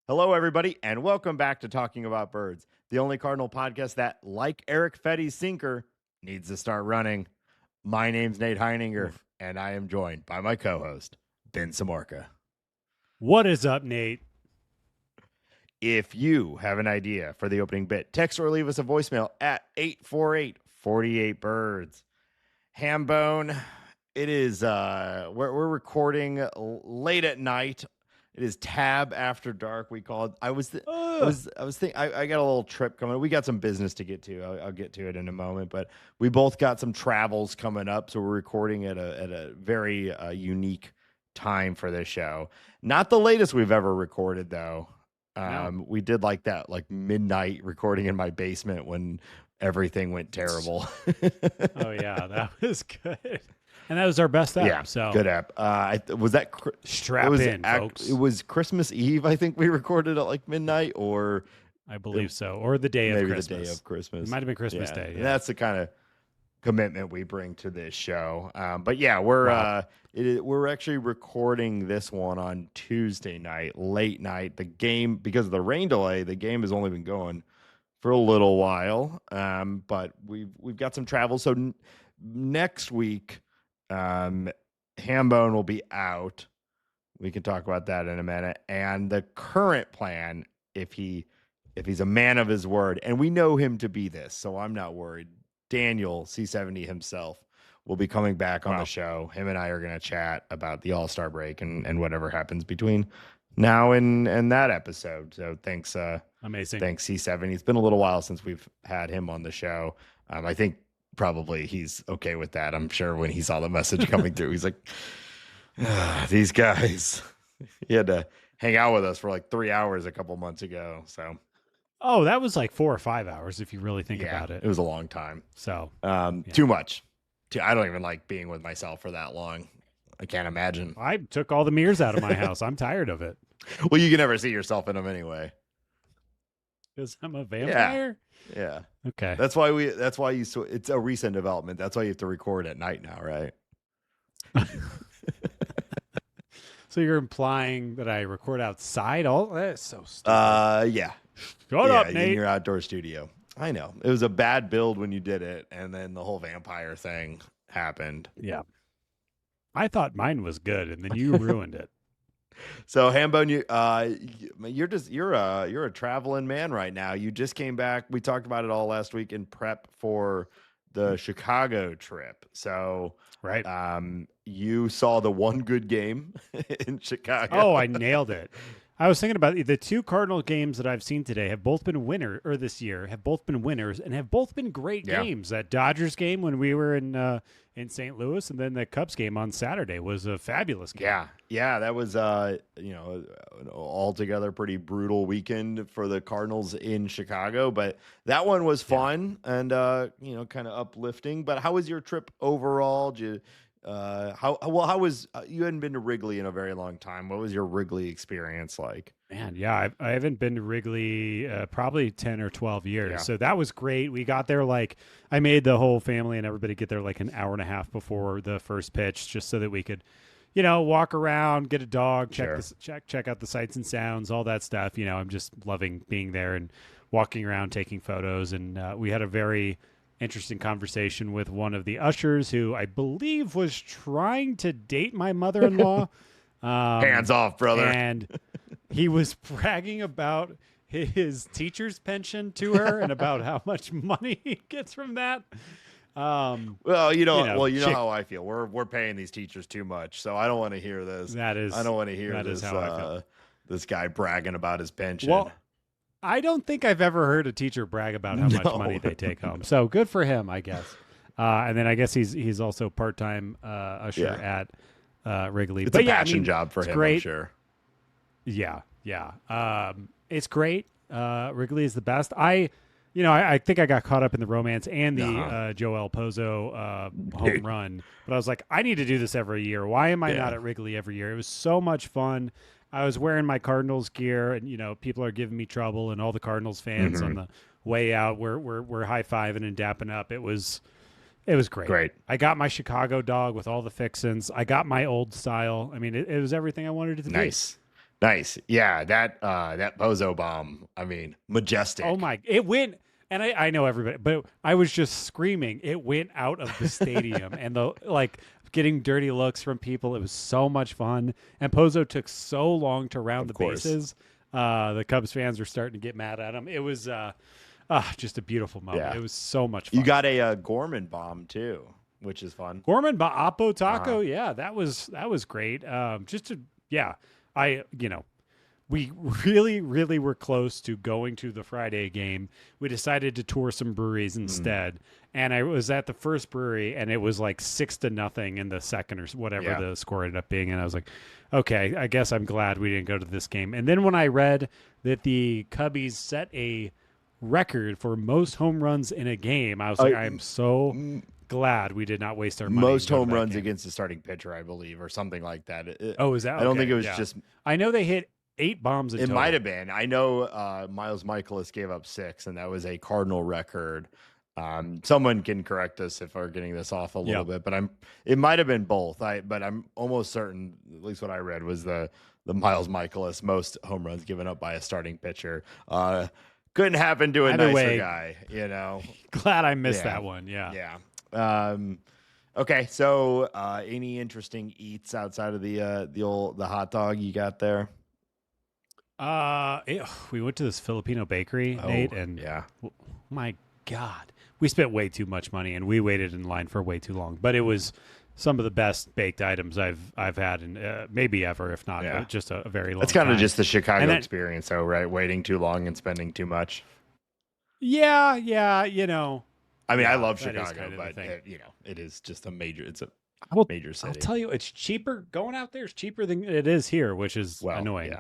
Hello, everybody, and welcome back to Talking About Birds, the only Cardinal podcast that, like Eric Fedde's sinker, needs to start running. My name's Nate Heininger, Oof. and I am joined by my co-host, Ben Samorka. What is up, Nate? If you have an idea for the opening bit, text or leave us a voicemail at 848-48-BIRDS. Hambone, it is, we're recording late at night. It is tab after dark. We call it. I got a little trip coming. We got some business to get to. I'll get to it in a moment. But we both got some travels coming up, so we're recording at a very unique time for this show. Not the latest we've ever recorded, though. No. We did like that, like midnight recording in my basement when everything went terrible. Oh yeah, that was good. And that was our best app. Yeah, so good app. Was that strap it was in, folks. It was Christmas Eve. I think we recorded at like midnight, or I believe so, or the day of maybe Christmas. the day of Christmas. It might have been Christmas Day. And Yeah. that's the kind of commitment we bring to this show. But yeah, we're actually recording this one on Tuesday night, late night. The game, because of the rain delay, the game has only been going for a little while. But we've got some travel. So next week, Hambone will be out. We can talk about that in a minute. And the current plan, if he's a man of his word, and we know him to be this, so I'm not worried. Daniel C70 himself will be coming back on the show. Him and I are going to chat about the All-Star break and whatever happens between now and that episode. So thanks, Amazing. Thanks, C70. It's been a little while since we've had him on the show. I think probably he's okay with that. I'm sure when he saw the message coming through, he's like, these guys. He had to hang out with us for like 3 hours a couple months ago. So, oh, that was like 4 or 5 hours if you really think about it. It was a long time. So, too much. I don't even like being with myself for that long. I can't imagine. I took all the mirrors out of my house. I'm tired of it. Well, you can never see yourself in them anyway. Because I'm a vampire? Yeah. Okay. That's why it's a recent development. That's why you have to record at night now, right? So you're implying that I record outside? All that's so stupid. Yeah. Shut up, Nate. In your outdoor studio. I know. It was a bad build when you did it, and then the whole vampire thing happened. Yeah. I thought mine was good, and then you ruined it. So Hambone, you're a traveling man right now. You just came back. We talked about it all last week in prep for the Chicago trip. So right. You saw the one good game in Chicago. Oh, I nailed it. I was thinking about the two Cardinal games that I've seen today have both been this year have both been winners and have both been great games. That Dodgers game when we were in St. Louis, and then the Cubs game on Saturday was a fabulous game. Yeah, that was an altogether pretty brutal weekend for the Cardinals in Chicago, but that one was fun and kind of uplifting. But how was your trip overall? How was you hadn't been to Wrigley in a very long time. What was your Wrigley experience like? Man, yeah, I haven't been to Wrigley probably 10 or 12 years. Yeah. So that was great. We got there I made the whole family and everybody get there like an hour and a half before the first pitch, just so that we could, walk around, get a dog, check out the sights and sounds, all that stuff. I'm just loving being there and walking around, taking photos. And we had a very interesting conversation with one of the ushers who I believe was trying to date my mother-in-law. Hands off, brother. And he was bragging about his teacher's pension to her and about how much money he gets from that. You know how I feel. We're paying these teachers too much, so I don't want to hear this. I don't want to hear this. How I feel. This guy bragging about his pension. Well, I don't think I've ever heard a teacher brag about how much money they take home. So good for him, I guess. And then I guess he's also part-time usher at Wrigley. It's a passion job for him, great. I'm sure. Yeah. It's great. Wrigley is the best. I think I got caught up in the romance and the Joel Pozo home run, but I was like, I need to do this every year. Why am I not at Wrigley every year? It was so much fun. I was wearing my Cardinals gear, and people are giving me trouble, and all the Cardinals fans on the way out we're high-fiving and dapping up. It was great. I got my Chicago dog with all the fixins. I got my old style. I mean, it was everything I wanted it to be. Nice. Nice. Yeah, that Bozo bomb. I mean, Oh majestic. my! It went, and I know everybody, but I was just screaming. It went out of the stadium, and the like getting dirty looks from people. It was so much fun, and Pozo took so long to round Of the course. bases. The Cubs fans were starting to get mad at him. It was just a beautiful moment. Yeah. It was so much You fun. got a Gorman bomb too, which is fun. Gorman Ba'apo Uh-huh. Taco, yeah, that was great. Just to yeah, I we really were close to going to the Friday game. We decided to tour some breweries Mm, instead, and I was at the first brewery, and it was like 6-0 in the second or whatever yeah. the score ended up being, and I was like, okay, I guess I'm glad we didn't go to this game. And then when I read that the Cubbies set a record for most home runs in a game, I was like, I am so M- glad we did not waste our money and most go to home that runs game. against the starting pitcher, I believe, or something like that. Oh, is that I don't think okay? it was Yeah, just. I know they hit 8 bombs in It total. might have been. I know Miles Michaelis gave up 6, and that was a Cardinal record. Someone can correct us if we're getting this off a little Yep. bit, but it might have been both. But I'm almost certain, at least what I read, was the Miles Michaelis most home runs given up by a starting pitcher. Couldn't happen to a Either nicer way, guy, you know. glad I missed Yeah, that one. Yeah. yeah. Okay, so any interesting eats outside of the hot dog you got there? We went to this Filipino bakery, Oh, Nate, and yeah. my God, we spent way too much money, and we waited in line for way too long. But it was some of the best baked items I've had, in maybe ever, if not Yeah. just a very long. That's kind of time. just the Chicago And then, experience, though, right? Waiting too long and spending too much. yeah, I mean, I yeah, love that is Chicago, kind of the but thing. it is just it's a I will, major I'll city. tell you, it's cheaper going out there. Is cheaper than it is here, which is Well, annoying.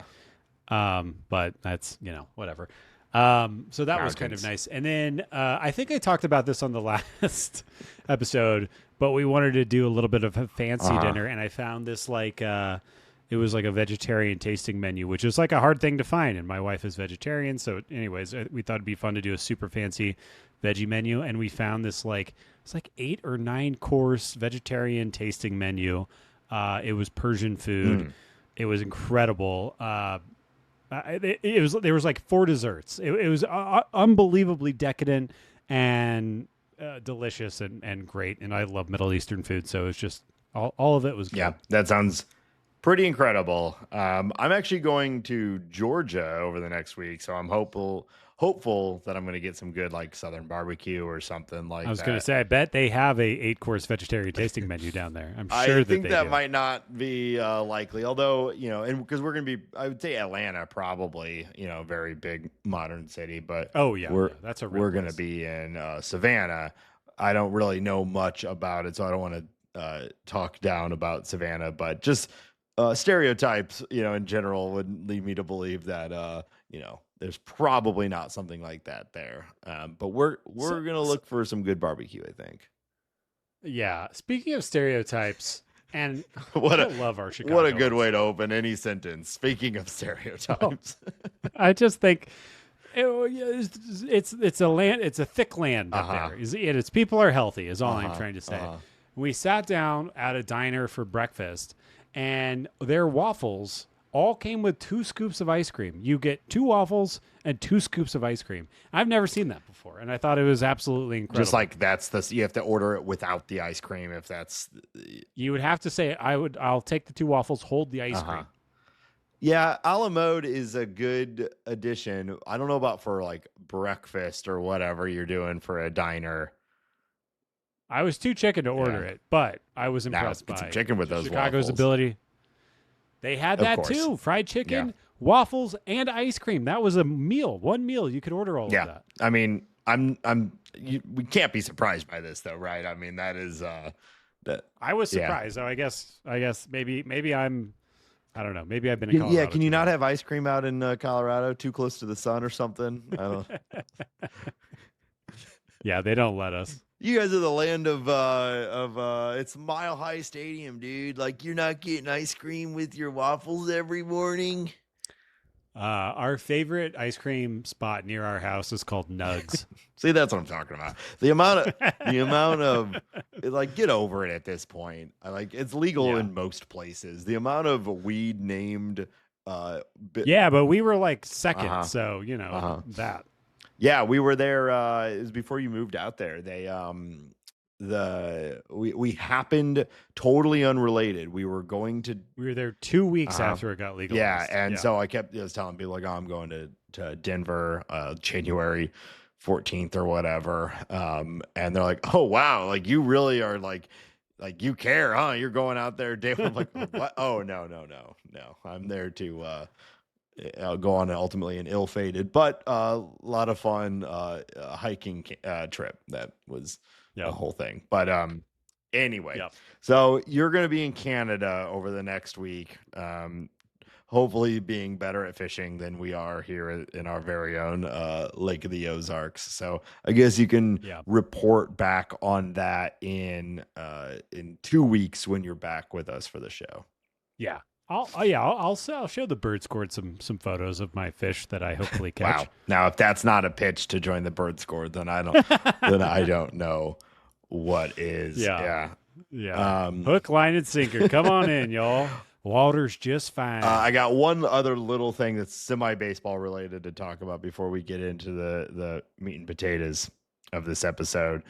yeah, But that's whatever. So that was kind of mountains. nice. And then I think I talked about this on the last episode, but we wanted to do a little bit of a fancy Uh-huh. dinner, and I found this it was like a vegetarian tasting menu, which is like a hard thing to find. And my wife is vegetarian, so anyways, we thought it'd be fun to do a super fancy veggie menu, and we found this it's like 8 or 9 course vegetarian tasting menu. It was Persian food. Mm. It was incredible. It was there was like 4 desserts. It was unbelievably decadent and delicious and great. And I love Middle Eastern food, so it's just all of it was good. Yeah, that sounds pretty incredible. I'm actually going to Georgia over the next week, so I'm hopeful that I'm going to get some good like Southern barbecue or something like I was that. going to say, I bet they have a 8-course vegetarian tasting menu down there. I'm I sure that think they that do. might not be likely, although and because we're going to be, I would say Atlanta probably, very big modern city, but Oh yeah, we're yeah, that's a real we're going to place. be in Savannah. I don't really know much about it, so I don't want to talk down about Savannah, but just stereotypes, in general, would lead me to believe that there's probably not something like that there. But we're So, gonna look for some good barbecue, I think. yeah. Speaking of stereotypes, and What I a love our what a good Chicagoans. way to open any sentence. Speaking of stereotypes. I just think it's a land, it's a thick land up Uh-huh. there. Its people are healthy is all I'm Uh-huh, trying to say. uh-huh. We sat down at a diner for breakfast, and their waffles all came with 2 scoops of ice cream. You get 2 waffles and 2 scoops of ice cream. I've never seen that before, and I thought it was absolutely incredible. Just like you have to order it without the ice cream if that's You would have to say, I'll take the 2 waffles, hold the ice Uh-huh. cream. Yeah, a la mode is a good addition. I don't know about for like breakfast or whatever you're doing for a diner. I was too chicken to order Yeah. it, but I was Now, impressed get by some chicken with those Chicago's waffles. ability. They had Of that course. too. Fried chicken, Yeah. waffles, and ice cream. That was a meal. One meal. You could order all of Yeah. that. I mean, we can't be surprised by this though, right? I mean, that is that I was Yeah. surprised. So I guess maybe I don't know. Maybe I've been in Yeah, Colorado. can you too not long. have ice cream out in Colorado too close to the sun or something? I don't Yeah, they don't let us. You guys are the land of it's Mile High Stadium, dude. Like you're not getting ice cream with your waffles every morning. Our favorite ice cream spot near our house is called Nugs. See, that's what I'm talking about. The amount of like get over it at this point. It's legal Yeah. in most places. The amount of weed named Yeah, but we were like second, Uh-huh. so Uh-huh. that. Yeah, we were there. It was before you moved out there. We happened totally unrelated. We were going to We were there 2 weeks uh after it got yeah, legalized. and Yeah. so I kept just telling people like, oh, I'm going to Denver, January 14th or whatever. And they're like, oh wow, like you really are like you care, huh? You're going out there, Dave. I'm like, what? Oh no. I'm there to go on ultimately an ill-fated but a lot of fun hiking trip. That was a Yep. whole thing. But anyway, Yep. so you're going to be in Canada over the next week. Hopefully being better at fishing than we are here in our very own Lake of the Ozarks. So I guess you can Yeah. report back on that in 2 weeks when you're back with us for the show. Yeah. I'll show the bird scored some photos of my fish that I hopefully catch. Wow. Now, if that's not a pitch to join the bird score, then I don't know what is. Yeah. Yeah. Hook, line, and sinker. Come on in, y'all. Water's just fine. I got one other little thing that's semi-baseball related to talk about before we get into the meat and potatoes of this episode.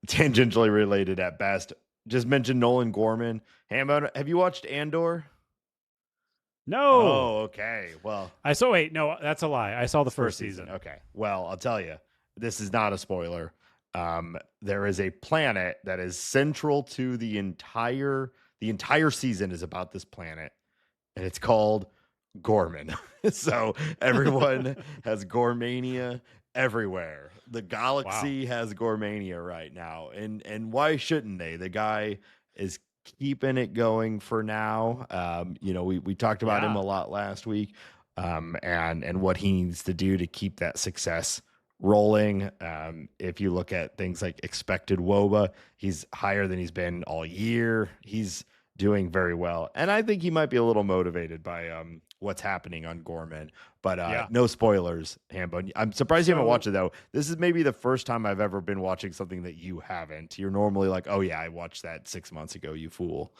Tangentially related at best. Just mentioned Nolan Gorman. Hambo, have you watched Andor? No. Oh, okay. Well, No, that's a lie. I saw the first season. Okay. Well, I'll tell you, this is not a spoiler. There is a planet that is central to the entire season is about this planet, and it's called Gorman. So everyone has Gormania everywhere. The galaxy has Gormania right now, and why shouldn't they? The guy is keeping it going for now. We talked about him a lot last week, and what he needs to do to keep that success rolling. If you look at things like expected WOBA, he's higher than he's been all year. He's doing very well, and I think he might be a little motivated by what's happening on Gorman. But no spoilers, Hambo. I'm surprised you haven't watched it though. This is maybe the first time I've ever been watching something that you haven't. You're normally like, oh yeah, I watched that 6 months ago, you fool.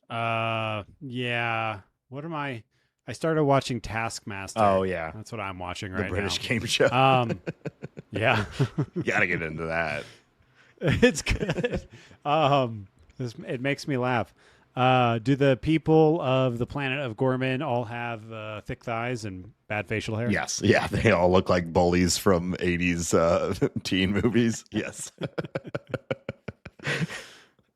Yeah. What am I? I started watching Taskmaster. Oh yeah, that's what I'm watching right now. now. The British game show. Yeah. You gotta get into that. It's good. It makes me laugh. Do the people of the planet of Gorman all have thick thighs and bad facial hair? Yes. Yeah, they all look like bullies from 80s teen movies. Yes.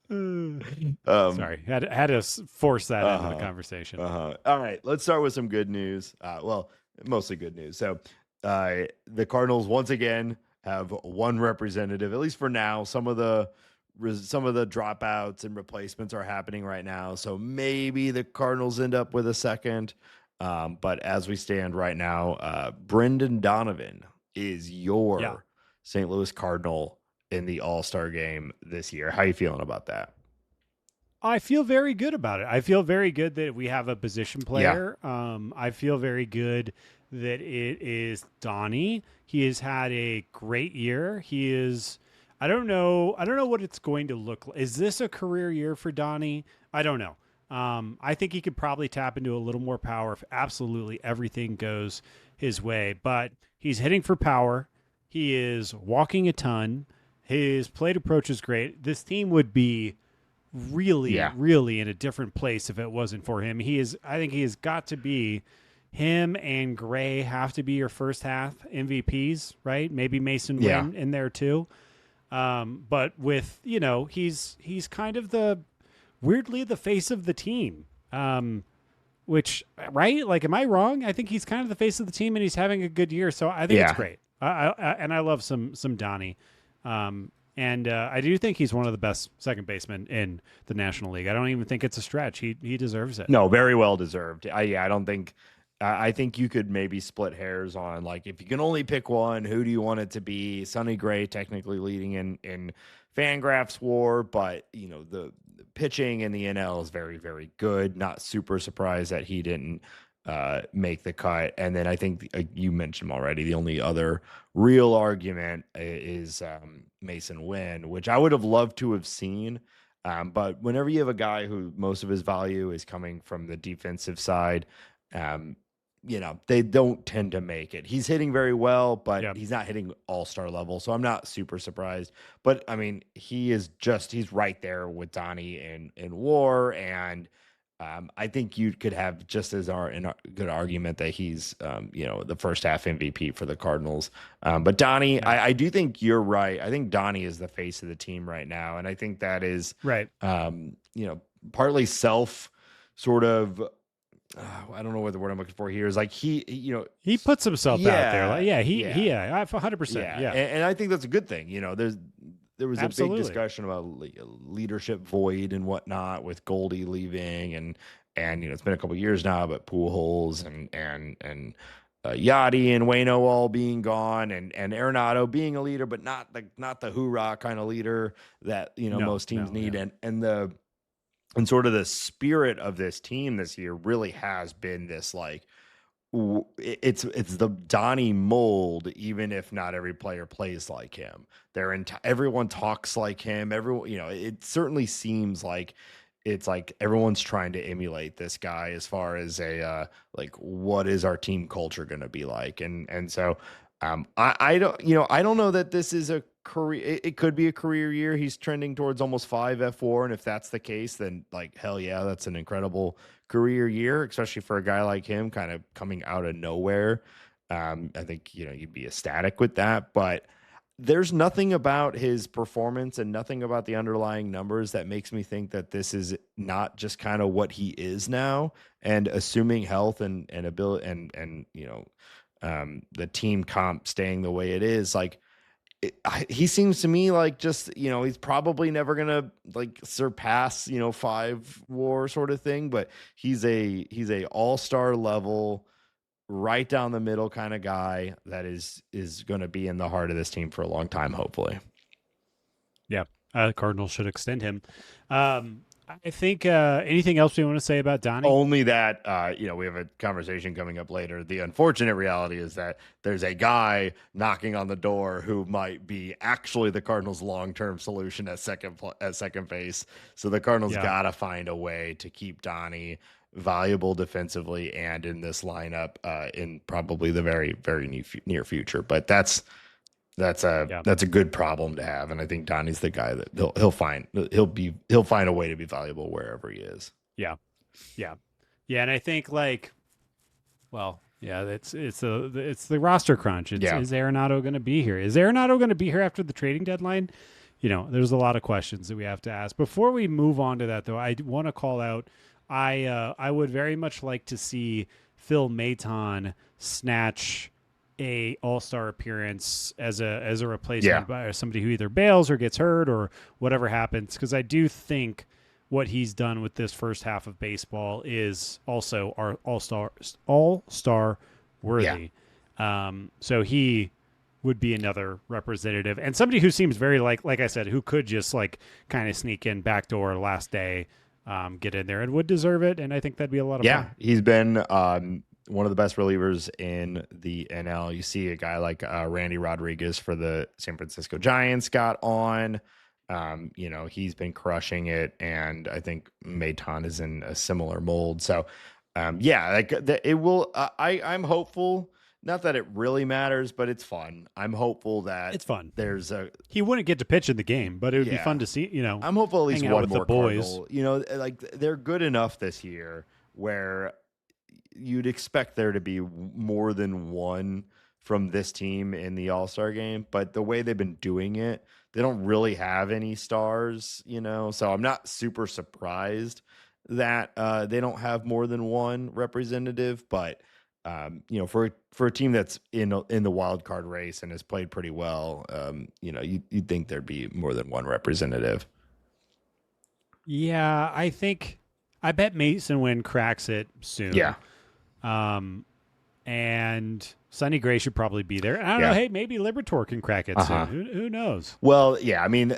Sorry, had to force that into the conversation. All right, let's start with some good news. Well, mostly good news. So the Cardinals once again have one representative, at least for now. Some of the dropouts and replacements are happening right now, so maybe the Cardinals end up with a second. But as we stand right now, Brendan Donovan is your St. Louis Cardinal in the All-Star game this year. How are you feeling about that? I feel very good about it. I feel very good that we have a position player. I feel very good that it is Donnie. He has had a great year. He is. I don't know what it's going to look like. Is this a career year for Donnie? I don't know. I think he could probably tap into a little more power if absolutely everything goes his way. But he's hitting for power. He is walking a ton. His plate approach is great. This team would be really in a different place if it wasn't for him. I think he has got to be. Him and Gray have to be your first half MVPs, right? Maybe Mason Wynn in there too. But with, he's kind of weirdly the face of the team. Which, right? Like, am I wrong? I think he's kind of the face of the team and he's having a good year. So I think it's great. I love some Donnie. And I do think he's one of the best second basemen in the National League. I don't even think it's a stretch. He deserves it. No, very well deserved. I don't think. I think you could maybe split hairs on, like, if you can only pick one, who do you want it to be? Sonny Gray technically leading in Fangraphs WAR, but the pitching in the NL is very, very good. Not super surprised that he didn't make the cut. And then I think you mentioned him already. The only other real argument is Mason Wynn, which I would have loved to have seen. But whenever you have a guy who most of his value is coming from the defensive side, um, they don't tend to make it. He's hitting very well, but Yeah. he's not hitting all-star level. So I'm not super surprised. But I mean, he's right there with Donnie in WAR. And I think you could have just as a good argument that he's, the first half MVP for the Cardinals. But Donnie, Yeah. I do think you're right. I think Donnie is the face of the team right now. And I think that is, Right. partly self sort of, I don't know what the word I'm looking for here is, like He puts himself out there. Like, yeah, 100%. Yeah. and I think that's a good thing. There was a big Absolutely. discussion about leadership void and whatnot with Goldie leaving, and it's been a couple years now, but Pujols and Yachty and Waino all being gone, and Arenado being a leader, but not the hoorah kind of leader that most teams need, yeah. and sort of the spirit of this team this year really has been this, like, it's the Donnie mold, even if not every player plays like him. Everyone talks like him. Everyone, it certainly seems like it's like everyone's trying to emulate this guy as far as like, what is our team culture going to be like? And so I don't know that this is a career. It could be a career year. He's trending towards almost 5 F4, and if that's the case, then, like, hell yeah, that's an incredible career year, especially for a guy like him, kind of coming out of nowhere. I think you'd be ecstatic with that, but there's nothing about his performance and nothing about the underlying numbers that makes me think that this is not just kind of what he is now. And assuming health and ability and the team comp staying the way it is, like, he seems to me like, just, he's probably never gonna, like, surpass 5 WAR sort of thing, but he's a all-star level, right down the middle kind of guy that is going to be in the heart of this team for a long time, hopefully. Yeah. Cardinals should extend him. I think anything else we want to say about Donnie? Only that, we have a conversation coming up later. The unfortunate reality is that there's a guy knocking on the door who might be actually the Cardinals' long-term solution at second base. So the Cardinals got to find a way to keep Donnie valuable defensively and in this lineup in probably the very, very near future. But that's a good problem to have, and I think Donnie's the guy that he'll find a way to be valuable wherever he is. Yeah, and I think, like, well, yeah, it's the roster crunch. Is Arenado going to be here? Is Arenado going to be here after the trading deadline? There's a lot of questions that we have to ask. Before we move on to that, though, I want to call out. I would very much like to see Phil Maton snatch a all-star appearance as a replacement by somebody who either bails or gets hurt or whatever happens, because I do think what he's done with this first half of baseball is also our all-star worthy. So he would be another representative and somebody who seems very like I said, who could just, like, kind of sneak in backdoor last day, get in there and would deserve it. And I think that'd be a lot of fun. He's been one of the best relievers in the NL. You see a guy like Randy Rodriguez for the San Francisco Giants got on. He's been crushing it, and I think Maton is in a similar mold. So, it will. I'm hopeful. Not that it really matters, but it's fun. I'm hopeful that it's fun. He wouldn't get to pitch in the game, but it would be fun to see. I'm hopeful at least one more boys. Cardinal. Like, they're good enough this year where you'd expect there to be more than one from this team in the All-Star game, but the way they've been doing it, they don't really have any stars, so I'm not super surprised that they don't have more than one representative, but for a team that's in the wild card race and has played pretty well, you'd think there'd be more than one representative. Yeah, I bet Mason Wynn cracks it soon. Yeah. And Sonny Gray should probably be there. I don't know. Hey, maybe Liberatore can crack it soon. Who knows? Well, yeah. I mean,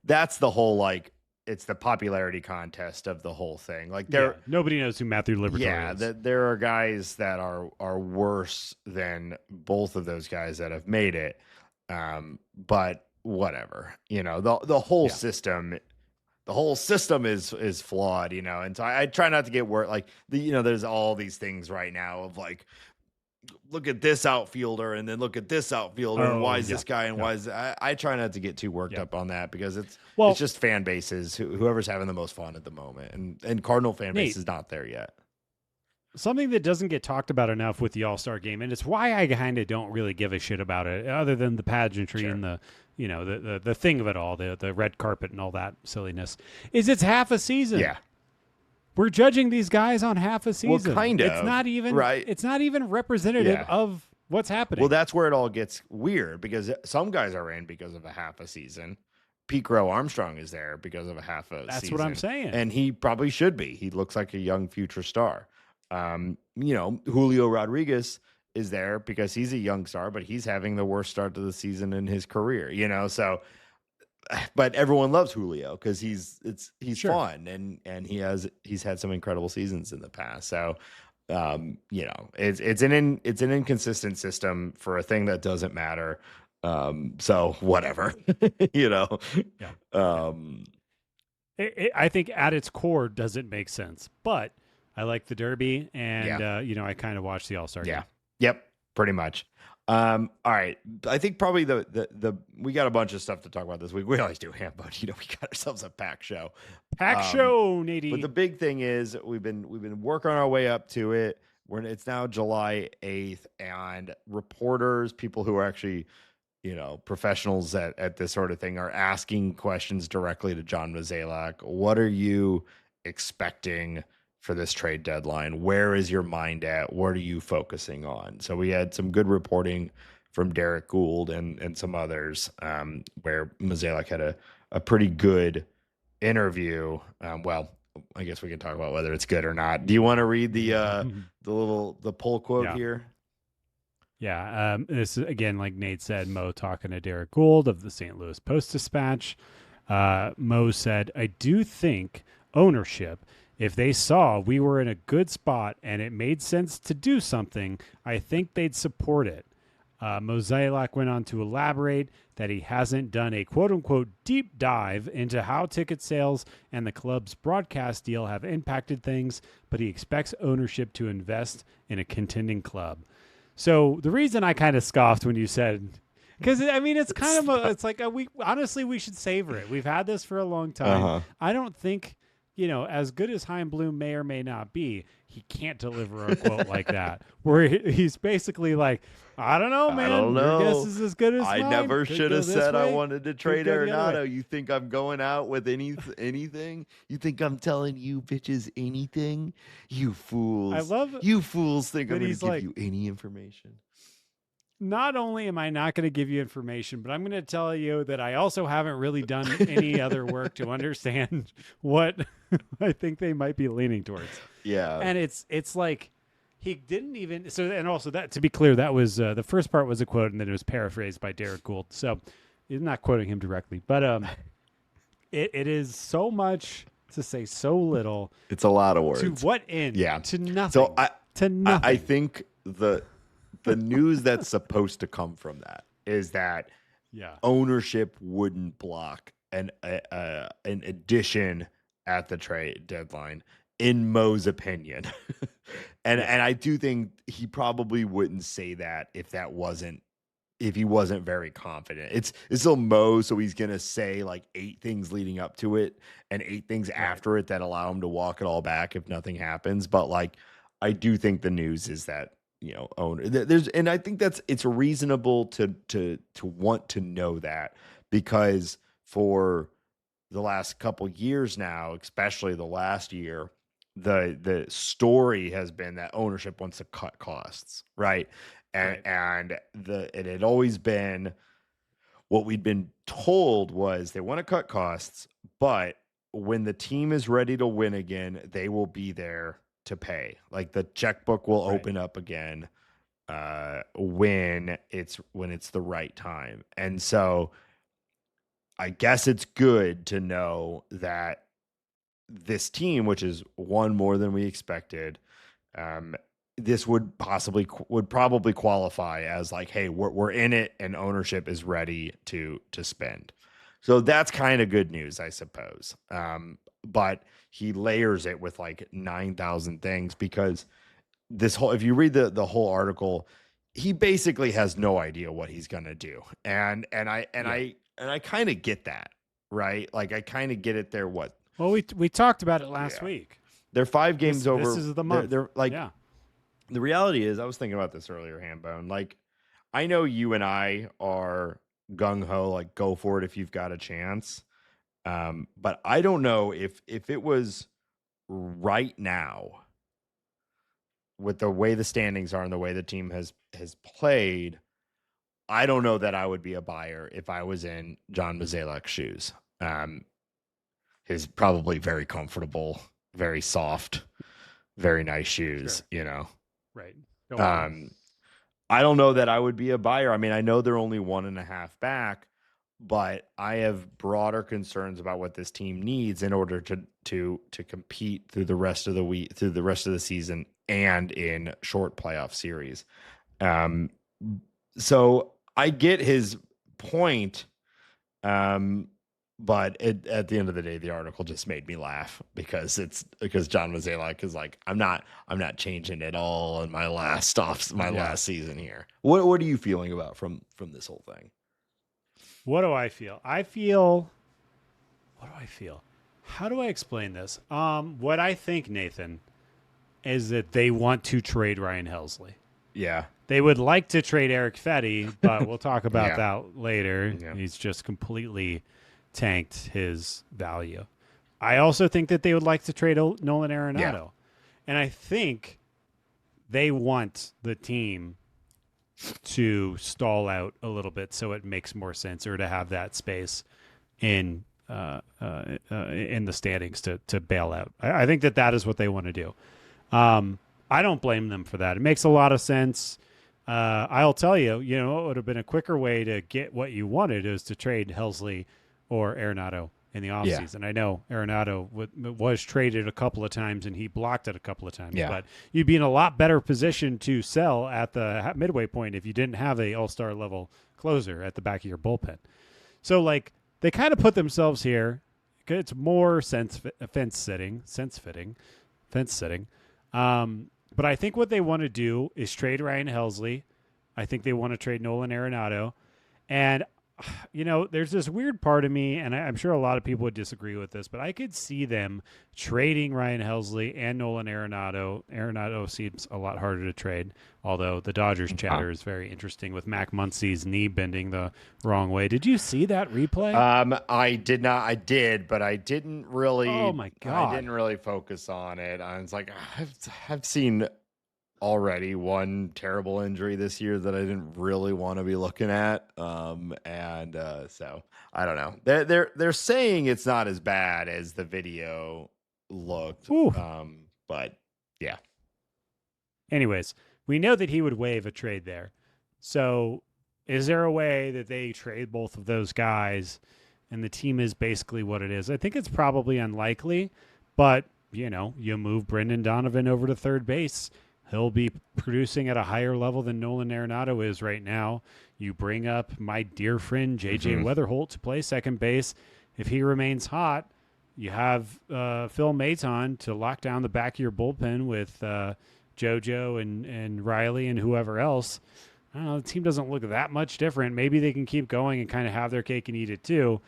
that's the whole, like, it's the popularity contest of the whole thing. Like, nobody knows who Matthew Liberatore is. There are guys that are worse than both of those guys that have made it. But whatever, the whole system the whole system is flawed, and so I try not to get worried. Like there's all these things right now of like, look at this outfielder and then look at this outfielder and why Oh is yeah, this guy and yeah, why is I try not to get too worked yeah. up on that because it's Well, just fan bases, whoever's having the most fun at the moment, and Cardinal fan base Nate, is not there yet. something that doesn't get talked about enough with the All-Star game, and it's why I kind of don't really give a shit about it, other than the pageantry Sure. and the thing of it all, the red carpet and all that silliness, is it's half a season. Yeah. We're judging these guys on half a season. Kind It's of, not even right? It's not even representative Yeah. of what's happening. Well, that's where it all gets weird because some guys are in because of a half a season. Pete Crow Armstrong is there because of a half a That's season. what I'm saying. And he probably should be. He looks like a young future star. Julio Rodriguez is there because he's a young star, but he's having the worst start to the season in his career, so but everyone loves Julio because he's Sure. fun and he's had some incredible seasons in the past. So it's an inconsistent system for a thing that doesn't matter. So whatever, Yeah. Yeah. I think at its core doesn't make sense, but I like the Derby, and Yeah. I kind of watch the All-Star Yeah. game. Yep. Pretty much. All right. I think probably the we got a bunch of stuff to talk about this week. We always do, but we got ourselves a packed show. Pack show, Nadine. But the big thing is we've been working our way up to it. It's now July 8th, and reporters, people who are actually professionals at this sort of thing, are asking questions directly to John Mozeliak. What are you expecting for this trade deadline? Where is your mind at? What are you focusing on? So we had some good reporting from Derek Gould and some others, where Mozeliak had a pretty good interview. Well, I guess we can talk about whether it's good or not. Do you want to read the poll quote here? Yeah. This is, again, like Nate said, Mo talking to Derek Gould of the St. Louis Post-Dispatch. Mo said, I do think ownership, if they saw we were in a good spot and it made sense to do something, I think they'd support it. Mozeliak went on to elaborate that he hasn't done a quote-unquote deep dive into how ticket sales and the club's broadcast deal have impacted things, but he expects ownership to invest in a contending club. So the reason I kind of scoffed when you said, because I mean, it's kind of it's like honestly, we should savor it. We've had this for a long time. Uh-huh. I don't think, as good as Chaim Bloom may or may not be, he can't deliver a quote like that, where he's basically like, I don't know, man. I don't know. Your guess is as good as I mine. never Could should go have this said I way. wanted to trade Could go the other way. Arenado. You think I'm going out with anything? You think I'm telling you bitches anything? You fools. I love you fools think that I'm going he's to give like, you any information. Not only am I not going to give you information, but I'm going to tell you that I also haven't really done any other work to understand what I think they might be leaning towards. Yeah. And it's like he didn't even and also, that, to be clear, that was the first part was a quote, and then it was paraphrased by Derek Gould. So he's not quoting him directly, but it is so much to say so little. It's a lot of words. To what end? Yeah. To nothing. So I think the news that's supposed to come from that is that ownership wouldn't block an addition at the trade deadline, in Mo's opinion. And I do think he probably wouldn't say that if he wasn't very confident. It's still Mo, so he's gonna say like 8 things leading up to it and 8 things after it that allow him to walk it all back if nothing happens. But like, I do think the news is that owner and I think it's reasonable to want to know that, because for the last couple years now, especially the last year, the story has been that ownership wants to cut costs, right? And it had always been, what we'd been told was they want to cut costs, but when the team is ready to win again, they will be there to pay. Like, the checkbook will open up again when it's the right time. And so I guess it's good to know that this team, which is one more than we expected, this would probably qualify as like, hey, we're in it and ownership is ready to spend. So that's kind of good news, I suppose. But he layers it with like 9,000 things because this whole, if you read the whole article, he basically has no idea what he's going to do. And I kind of get that, right? Like I kind of get it there. Well, we talked about it last Yeah. week. They're 5 games over. This is the month. They're like, yeah. The reality is, I was thinking about this earlier, Hambone. Like, I know you and I are gung ho, like go for it if you've got a chance. But I don't know if it was right now with the way the standings are and the way the team has played. I don't know that I would be a buyer if I was in John Mozeliak's shoes. His probably very comfortable, very soft, very nice shoes, Sure. Right. I don't know that I would be a buyer. I mean, I know they're only 1.5 back, but I have broader concerns about what this team needs in order to compete through the rest of the week, through the rest of the season, and in short playoff series. So I get his point. But at the end of the day, the article just made me laugh because John Mozeliak is like, I'm not changing it all in my last season here. What are you feeling about from this whole thing? What do I feel? What do I feel? How do I explain this? What I think, Nathan, is that they want to trade Ryan Helsley. Yeah. They would like to trade Eric Fedde, but we'll talk about Yeah. that later. Yeah. He's just completely tanked his value. I also think that they would like to trade Nolan Arenado. Yeah. And I think they want the team to stall out a little bit so it makes more sense, or to have that space in the standings to bail out. I think that is what they want to do. I don't blame them for that. It makes a lot of sense. I'll tell you, it would have been a quicker way to get what you wanted is to trade Helsley or Arenado in the offseason. I know Arenado was traded a couple of times and he blocked it a couple of times, but you'd be in a lot better position to sell at the midway point if you didn't have a all-star level closer at the back of your bullpen. So like they kind of put themselves here. It's more fence sitting. But I think what they want to do is trade Ryan Helsley. I think they want to trade Nolan Arenado. And there's this weird part of me, and I'm sure a lot of people would disagree with this, but I could see them trading Ryan Helsley and Nolan Arenado. Arenado seems a lot harder to trade, although the Dodgers chatter is very interesting with Mac Muncy's knee bending the wrong way. Did you see that replay? I did not. I did, but I didn't really. Oh my God. I didn't really focus on it. I was like, I've seen already one terrible injury this year that I didn't really want to be looking at. So I don't know. They're saying it's not as bad as the video looked. But yeah. Anyways, we know that he would waive a trade there. So is there a way that they trade both of those guys and the team is basically what it is? I think it's probably unlikely, but you move Brendan Donovan over to third base. He'll be producing at a higher level than Nolan Arenado is right now. You bring up my dear friend J.J. Weatherholt to play second base. If he remains hot, you have Phil Maton to lock down the back of your bullpen with JoJo and Riley and whoever else. I don't know. The team doesn't look that much different. Maybe they can keep going and kind of have their cake and eat it too.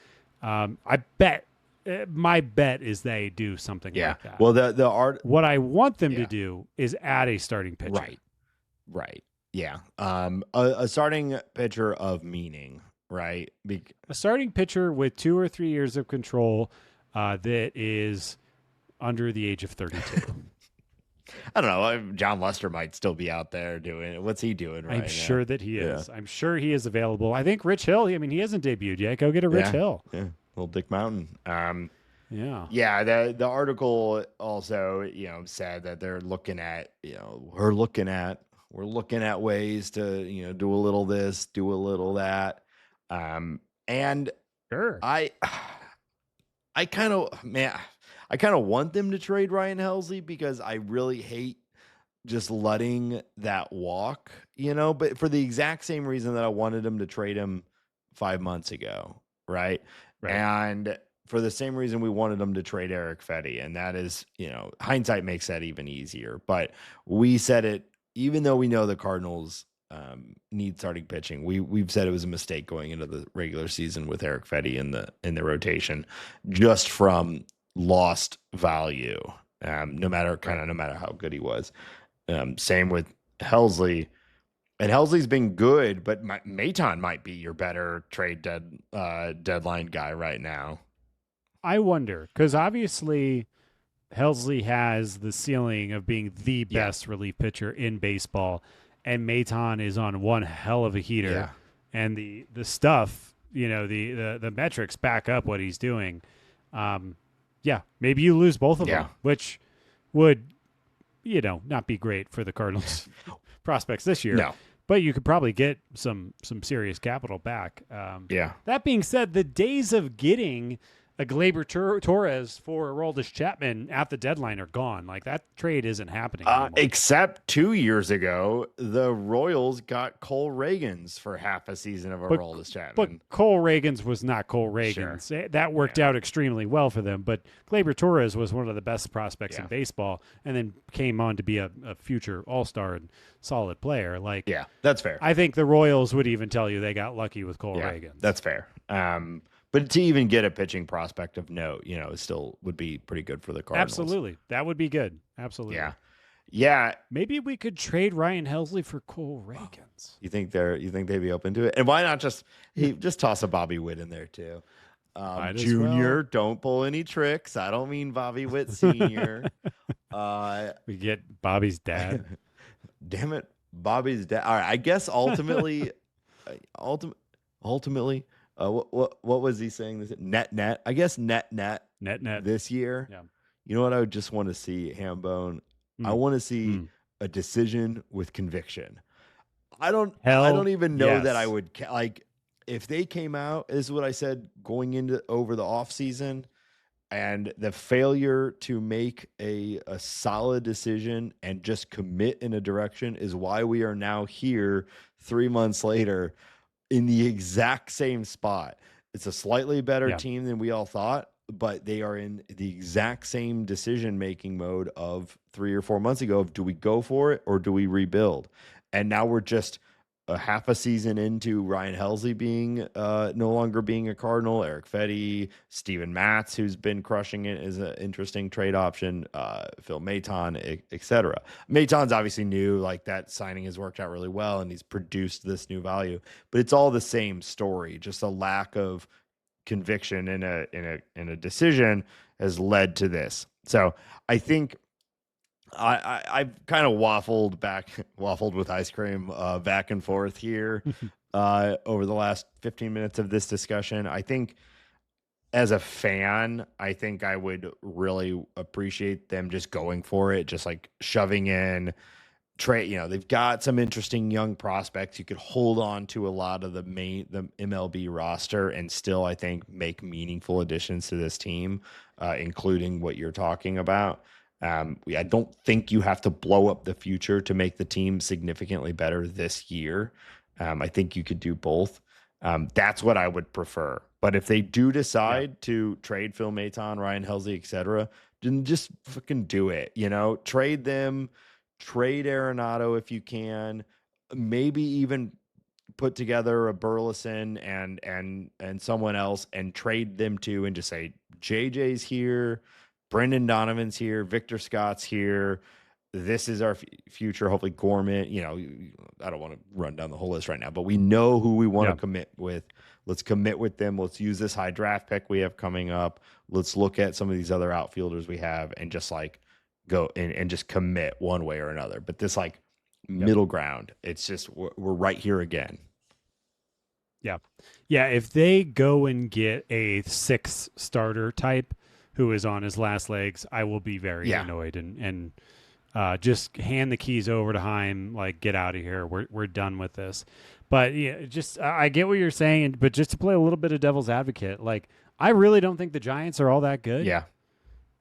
My bet is they do something like that. Well, the art. What I want them to do is add a starting pitcher. Right. Yeah. A starting pitcher of meaning, right? A starting pitcher with 2 or 3 years of control that is under the age of 32. I don't know. John Lester might still be out there doing it. What's he doing right now? I'm sure that he is. I'm sure he is available. I think Rich Hill, he hasn't debuted yet. Go get a Rich Hill. Yeah. Little Dick Mountain. Yeah. The article also, said that they're looking at, we're looking at ways to, do a little this, do a little that. And sure. I kind of want them to trade Ryan Helsley because I really hate just letting that walk, but for the exact same reason that I wanted them to trade him 5 months ago. Right. Right. And for the same reason we wanted them to trade Eric Fedde, and that is, hindsight makes that even easier. But we said it, even though we know the Cardinals need starting pitching. We've said it was a mistake going into the regular season with Eric Fedde in the rotation, just from lost value. No matter how good he was. Same with Helsley. And Helsley's been good, but Maton might be your better deadline guy right now. I wonder, because obviously Helsley has the ceiling of being the best relief pitcher in baseball, and Maton is on one hell of a heater, and the stuff, the metrics back up what he's doing. Maybe you lose both of them, which would, not be great for the Cardinals prospects this year. No. But you could probably get some serious capital back. That being said, the days of getting a Gleyber Torres for Aroldis Chapman at the deadline are gone. Like, that trade isn't happening anymore. Except 2 years ago, the Royals got Cole Reagans for half a season of Aroldis Chapman. But Cole Reagans was not Cole Reagans. Sure. That worked out extremely well for them. But Gleyber Torres was one of the best prospects in baseball, and then came on to be a future all-star and solid player. Like, that's fair. I think the Royals would even tell you they got lucky with Cole Reagans. That's fair. But to even get a pitching prospect of note, it still would be pretty good for the Cardinals. Absolutely. That would be good. Absolutely. Yeah. Maybe we could trade Ryan Helsley for Cole Reagans. You think they'd be open to it? And why not just toss a Bobby Witt in there too? Junior, don't pull any tricks. I don't mean Bobby Witt Senior. We get Bobby's dad. Damn it, Bobby's dad. All right, I guess ultimately. What was he saying? This net. I guess net this year. Yeah. You know what? I would just want to see, Hambone. I want to see a decision with conviction. I don't even know that I would like if they came out. This is what I said going into over the offseason, and the failure to make a solid decision and just commit in a direction is why we are now here 3 months later in the exact same spot. It's a slightly better team than we all thought, but they are in the exact same decision-making mode of 3 or 4 months ago of, do we go for it or do we rebuild? And now we're just a half a season into Ryan Helsley being no longer being a Cardinal, Eric Fedde, Steven Matz, who's been crushing it, is an interesting trade option, Phil Maton, etc. Maton's obviously new, like that signing has worked out really well, and he's produced this new value. But it's all the same story, just a lack of conviction in a decision has led to this. So I think I've kind of waffled with ice cream back and forth here over the last 15 minutes of this discussion. I think as a fan, I think I would really appreciate them just going for it, just like shoving in trade. They've got some interesting young prospects. You could hold on to a lot of the MLB roster and still, I think, make meaningful additions to this team, including what you're talking about. I don't think you have to blow up the future to make the team significantly better this year. I think you could do both. That's what I would prefer. But if they do decide to trade Phil Maton, Ryan Helsley, etc., then just fucking do it. Trade them, trade Arenado if you can, maybe even put together a Burleson and someone else and trade them to, and just say JJ's here, Brendan Donovan's here, Victor Scott's here. This is our future. Hopefully Gorman, I don't want to run down the whole list right now, but we know who we want to commit with. Let's commit with them. Let's use this high draft pick we have coming up. Let's look at some of these other outfielders we have and just like go and just commit one way or another. But this like middle ground, it's just, we're right here again. Yeah. Yeah. If they go and get a 6 starter type who is on his last legs, I will be very annoyed and just hand the keys over to Heim, like, get out of here. We're done with this. But I get what you're saying, but just to play a little bit of devil's advocate, like, I really don't think the Giants are all that good. Yeah.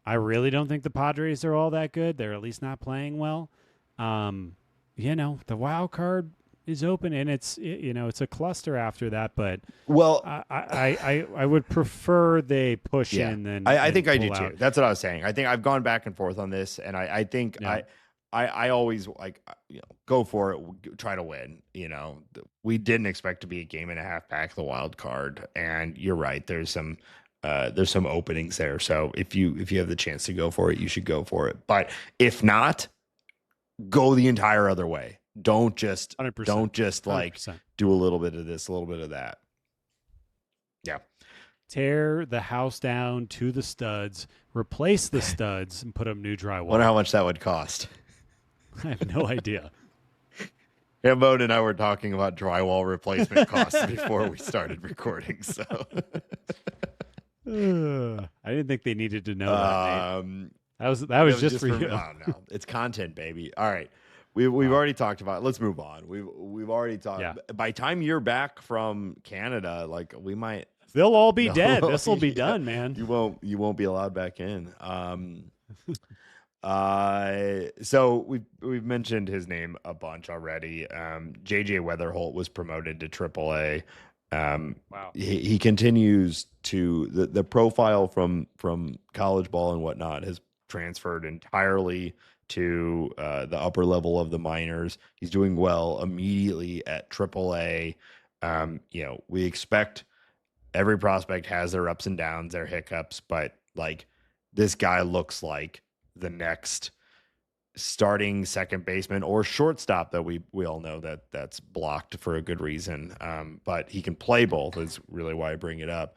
I really don't think the Padres are all that good. They're at least not playing well. The wild card is open, and it's a cluster after that. But Well, I would prefer they push yeah, in I think than I do pull too. out. That's what I was saying. I think I've gone back and forth on this, and I think Yeah. I always like go for it, try to win. We didn't expect to be a game and a half back the wild card, and you're right. There's some openings there. So if you have the chance to go for it, you should go for it. But if not, go the entire other way. Don't just 100%. don't just like 100%. do a little bit of this, a little bit of that. Yeah. Tear the house down to the studs, replace the studs, and put up new Wonder drywall. how much that would cost. I have no idea. Hambone and I were talking about drywall replacement costs before we started recording. So I didn't think they needed to know that, Nate. um That was just for you. I don't know. It's content, baby. All right. We've already talked about it. Let's move on. We've already talked. Yeah. By time you're back from Canada, like we might They'll all be No, dead. This will be yeah. done, man. You won't be allowed back in. So we've mentioned his name a bunch already. JJ Weatherholt was promoted to AAA. Wow. He continues to the profile from college ball and whatnot has transferred entirely to the upper level of the minors. He's doing well immediately at AAA. We expect every prospect has their ups and downs, their hiccups, but like this guy looks like the next starting second baseman or shortstop that we all know that's blocked for a good reason. But he can play both is really why I bring it up.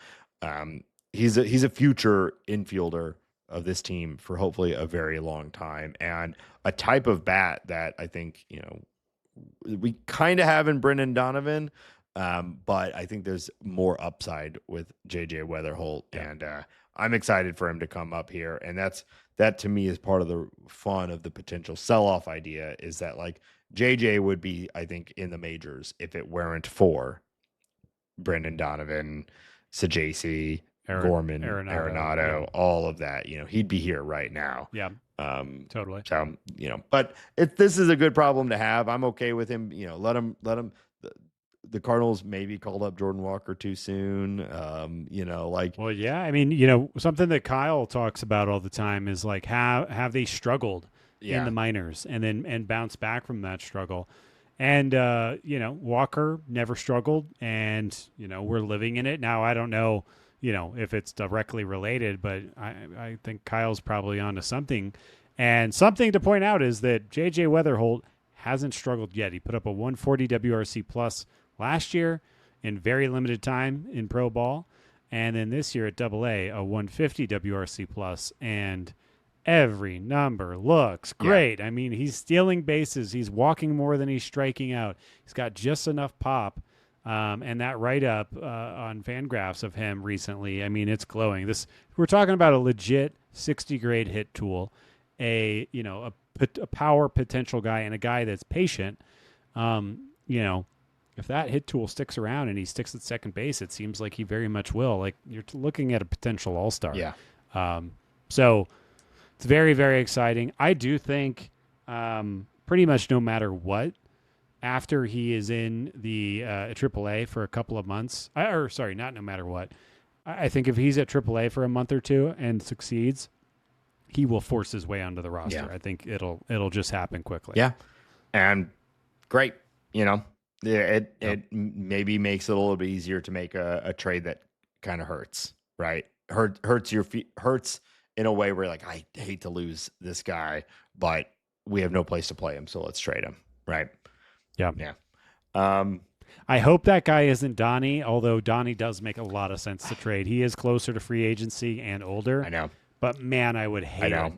He's a future infielder of this team for hopefully a very long time, and a type of bat that I think, we kind of have in Brendan Donovan. But I think there's more upside with JJ Weatherholt, Yeah. and I'm excited for him to come up here. And that to me is part of the fun of the potential sell-off idea, is that like JJ would be, I think, in the majors if it weren't for Brendan Donovan, Sajasi, Gorman, Arenado, all of that. He'd be here right now. Yeah. Totally. So, but this is a good problem to have. I'm okay with him. Let him. The Cardinals maybe called up Jordan Walker too soon. Well, yeah. I mean, something that Kyle talks about all the time is like have they struggled in the minors and bounce back from that struggle. And Walker never struggled, and we're living in it now. I don't know, if it's directly related, but I think Kyle's probably onto something. And something to point out is that JJ Weatherholt hasn't struggled yet. He put up a 140 WRC plus last year in very limited time in pro ball, and then this year at AA a 150 WRC plus, and every number looks great. I mean, he's stealing bases, he's walking more than he's striking out, he's got just enough pop. And that write-up on Fangraphs of him recently, I mean, it's glowing. We're talking about a legit 60 grade hit tool, a power potential guy, and a guy that's patient. If that hit tool sticks around and he sticks at second base, it seems like he very much will. Like, you're looking at a potential all-star. Yeah. So it's very, very exciting. I do think pretty much no matter what, after he is in the AAA for a couple of months, not no matter what, I think if he's at AAA for a month or two and succeeds, he will force his way onto the roster. Yeah. I think it'll just happen quickly. Yeah. And great. It maybe makes it a little bit easier to make a trade that kind of hurts, right? Hurts your feet, hurts in a way where like, I hate to lose this guy, but we have no place to play him, so let's trade him, right? Yeah. Yeah. I hope that guy isn't Donnie, although Donnie does make a lot of sense to trade. He is closer to free agency and older. I know. But man, I would hate it.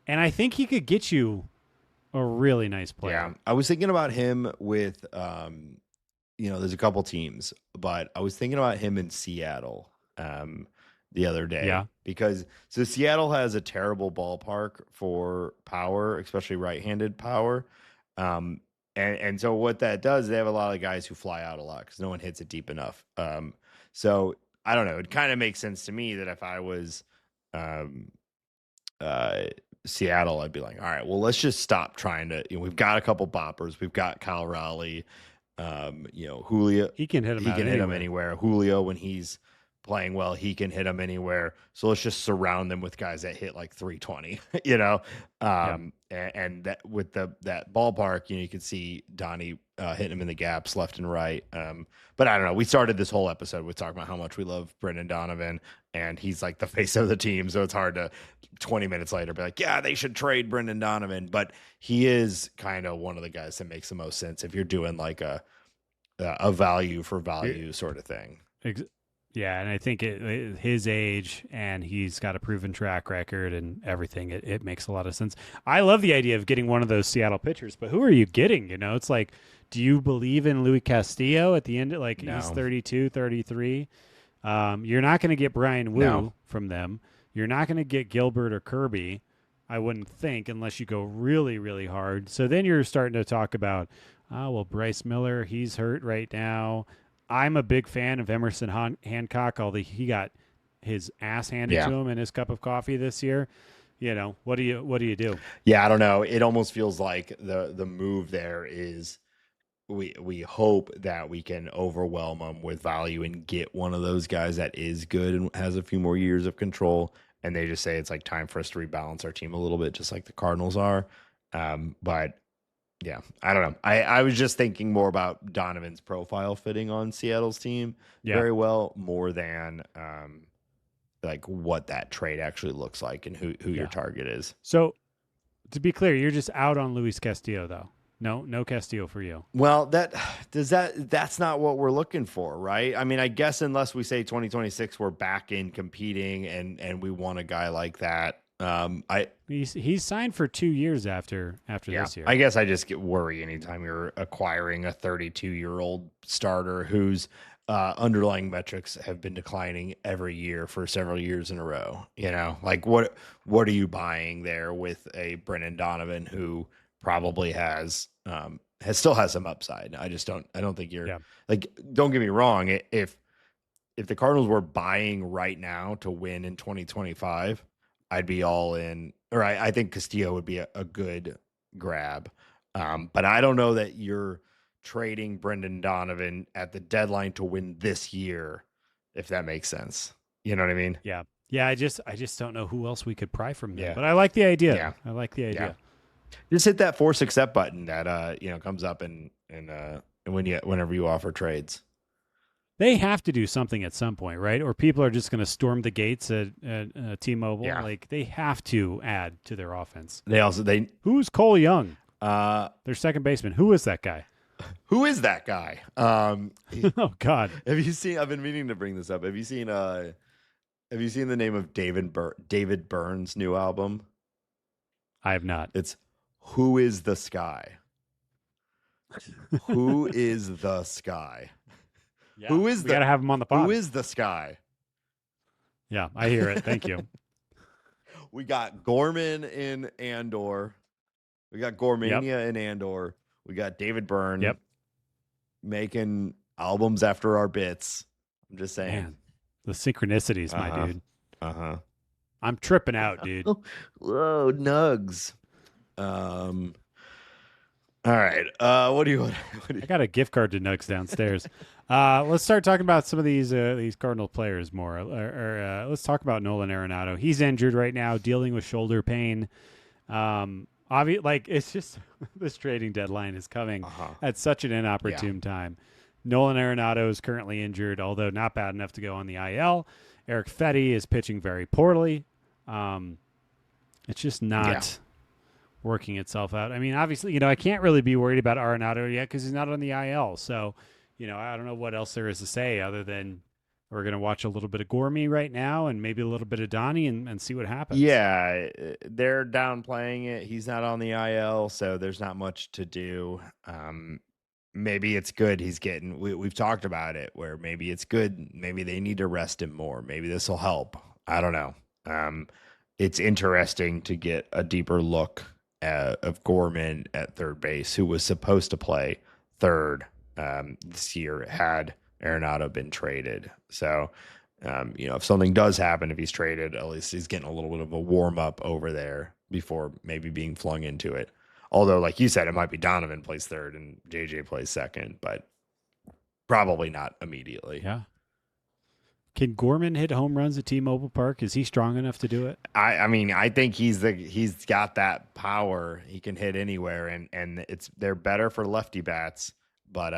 And I think he could get you a really nice player. Yeah. I was thinking about him with there's a couple teams, but I was thinking about him in Seattle the other day. Yeah. Because Seattle has a terrible ballpark for power, especially right-handed power. And so what that does, they have a lot of guys who fly out a lot because no one hits it deep enough. So I don't know. It kind of makes sense to me that if I was Seattle, I'd be like, all right, well, let's just stop trying to. We've got a couple boppers. We've got Kyle Raleigh. Julio, He can hit him he out can hit him anywhere. anywhere. Julio, when he's playing well, he can hit him anywhere. So let's just surround them with guys that hit like 320, Yeah. and that with that ballpark, you can see Donnie hitting him in the gaps left and right. But I don't know. We started this whole episode with talking about how much we love Brendan Donovan, and he's like the face of the team. So it's hard to 20 minutes later be like, yeah, they should trade Brendan Donovan. But he is kind of one of the guys that makes the most sense if you're doing like a value for value sort of thing. Yeah, and I think his age, and he's got a proven track record and everything. It makes a lot of sense. I love the idea of getting one of those Seattle pitchers, but who are you getting? It's like, do you believe in Luis Castillo at the end? Like No. he's 32, 33. You're not going to get Brian Wu from them. You're not going to get Gilbert or Kirby, I wouldn't think, unless you go really, really hard. So then you're starting to talk about, Bryce Miller, he's hurt right now. I'm a big fan of Emerson Hancock, although he got his ass handed to him in his cup of coffee this year. What do you do? Yeah, I don't know. It almost feels like the move there is we hope that we can overwhelm them with value and get one of those guys that is good and has a few more years of control. And they just say it's like time for us to rebalance our team a little bit, just like the Cardinals are. But yeah, I don't know. I was just thinking more about Donovan's profile fitting on Seattle's team very well, more than like what that trade actually looks like and who your target is. So to be clear, you're just out on Luis Castillo though. No Castillo for you. Well, that's not what we're looking for, right? I mean, I guess unless we say 2026 we're back in competing and we want a guy like that. He's signed for 2 years after this year. I guess I just get worried anytime you're acquiring a 32-year-old starter whose underlying metrics have been declining every year for several years in a row. Like what are you buying there with a Brendan Donovan who probably still has some upside? I don't think you're like, don't get me wrong. If the Cardinals were buying right now to win in 2025, I'd be all in. Or I think Castillo would be a good grab. But I don't know that you're trading Brendan Donovan at the deadline to win this year, if that makes sense. You know what I mean? Yeah. Yeah, I just don't know who else we could pry from them. Yeah. But I like the idea. Yeah. I like the idea. Yeah. Just hit that force accept button that comes up and whenever you offer trades. They have to do something at some point, right? Or people are just going to storm the gates at T-Mobile. Yeah. Like they have to add to their offense. Who's Cole Young? Their second baseman. Who is that guy? Who is that guy? Oh God! Have you seen? I've been meaning to bring this up. Have you seen the name of David Byrne's new album? I have not. It's Who Is the Sky? Who is the sky? Yeah, we gotta have him on the pod. Who is the sky? Yeah, I hear it. Thank you. We got Gorman in Andor. We got Gormania in Andor. We got David Byrne making albums after our bits. I'm just saying. Man, the synchronicities, my dude. I'm tripping out, dude. Whoa, nugs. All right. What do you want? I got a gift card to Nugs downstairs. Let's start talking about some of these Cardinal players more. Let's talk about Nolan Arenado. He's injured right now, dealing with shoulder pain. It's just this trading deadline is coming at such an inopportune time. Nolan Arenado is currently injured, although not bad enough to go on the IL. Eric Fedde is pitching very poorly. It's just not working itself out. I mean, obviously, I can't really be worried about Arenado yet because he's not on the IL. So, I don't know what else there is to say other than we're going to watch a little bit of Gourmet right now and maybe a little bit of Donnie and see what happens. Yeah, they're downplaying it. He's not on the IL, so there's not much to do. Maybe it's good he's getting, we've talked about it, where maybe it's good. Maybe they need to rest him more. Maybe this will help. I don't know. It's interesting to get a deeper look of Gorman at third base, who was supposed to play third this year had Arenado been traded. So, if something does happen, if he's traded, at least he's getting a little bit of a warm up over there before maybe being flung into it. Although, like you said, it might be Donovan plays third and JJ plays second, but probably not immediately. Yeah. Can Gorman hit home runs at T-Mobile Park? Is he strong enough to do it? I mean, I think he's got that power. He can hit anywhere, and they're better for lefty bats, but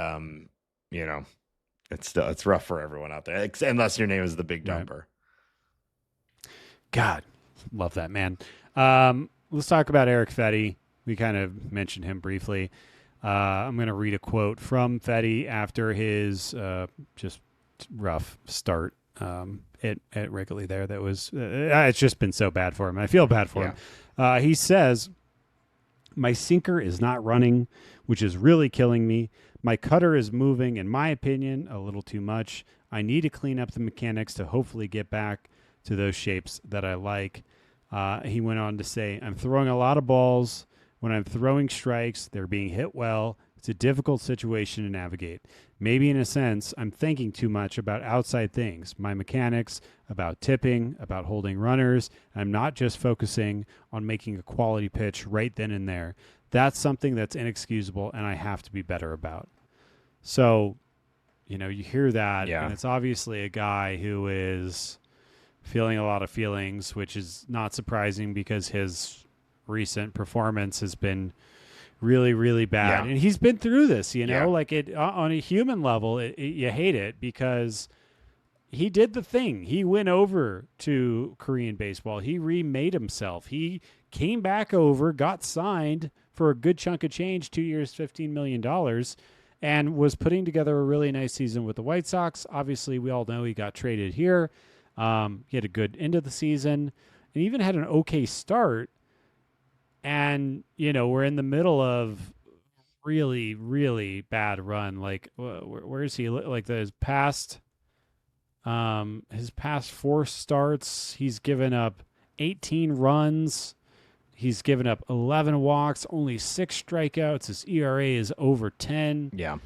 you know, it's rough for everyone out there, unless your name is the Big Right. Dumper. God, love that man. Let's talk about Eric Fedde. We kind of mentioned him briefly. I'm going to read a quote from Fedde after his just rough start at Wrigley there. That was it's just been so bad for him. I feel bad for him. He says, "My sinker is not running, which is really killing me. My cutter is moving, in my opinion, a little too much. I need to clean up the mechanics to hopefully get back to those shapes that I like." He went on to say, "I'm throwing a lot of balls. When I'm throwing strikes, they're being hit well. It's a difficult situation to navigate. Maybe in a sense, I'm thinking too much about outside things, my mechanics, about tipping, about holding runners. I'm not just focusing on making a quality pitch right then and there. That's something that's inexcusable and I have to be better about." So, you hear that, and it's obviously a guy who is feeling a lot of feelings, which is not surprising because his recent performance has been really, really bad. And he's been through this, like it on a human level, you hate it because he did the thing. He went over to Korean baseball. He remade himself. He came back over, got signed for a good chunk of change, 2 years, $15 million, and was putting together a really nice season with the White Sox. Obviously, we all know he got traded here. He had a good end of the season and even had an okay start. And, we're in the middle of really, really bad run. Like, where is he? Like his past 4 starts, he's given up 18 runs. He's given up 11 walks, only 6 strikeouts. His ERA is over 10. Yeah.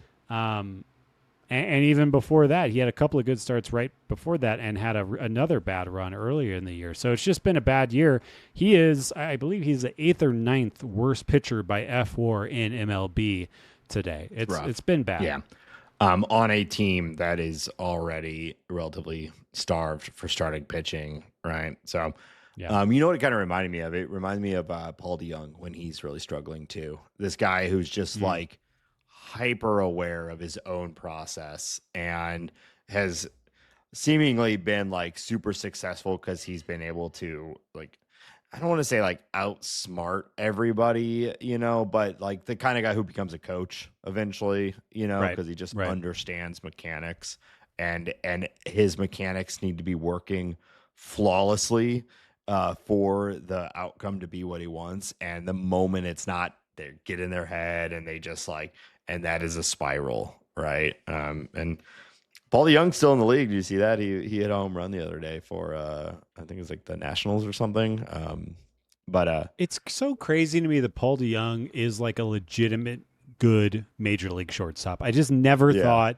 And even before that, he had a couple of good starts right before that and had another bad run earlier in the year. So it's just been a bad year. He is, I believe he's the 8th or 9th worst pitcher by FWAR in MLB today. It's been bad. Yeah. On a team that is already relatively starved for starting pitching, right? So, you know what it kind of reminded me of? It reminded me of Paul DeYoung when he's really struggling too. This guy who's just like hyper aware of his own process and has seemingly been like super successful because he's been able to, like, I don't want to say like outsmart everybody, but like the kind of guy who becomes a coach eventually, because he just understands mechanics and his mechanics need to be working flawlessly for the outcome to be what he wants. And the moment it's not, they get in their head and they just like, and that is a spiral, right? And Paul DeYoung's still in the league. Did you see that? He hit a home run the other day for I think it's like the Nationals or something. But it's so crazy to me that Paul DeYoung is like a legitimate good major league shortstop. I just never thought.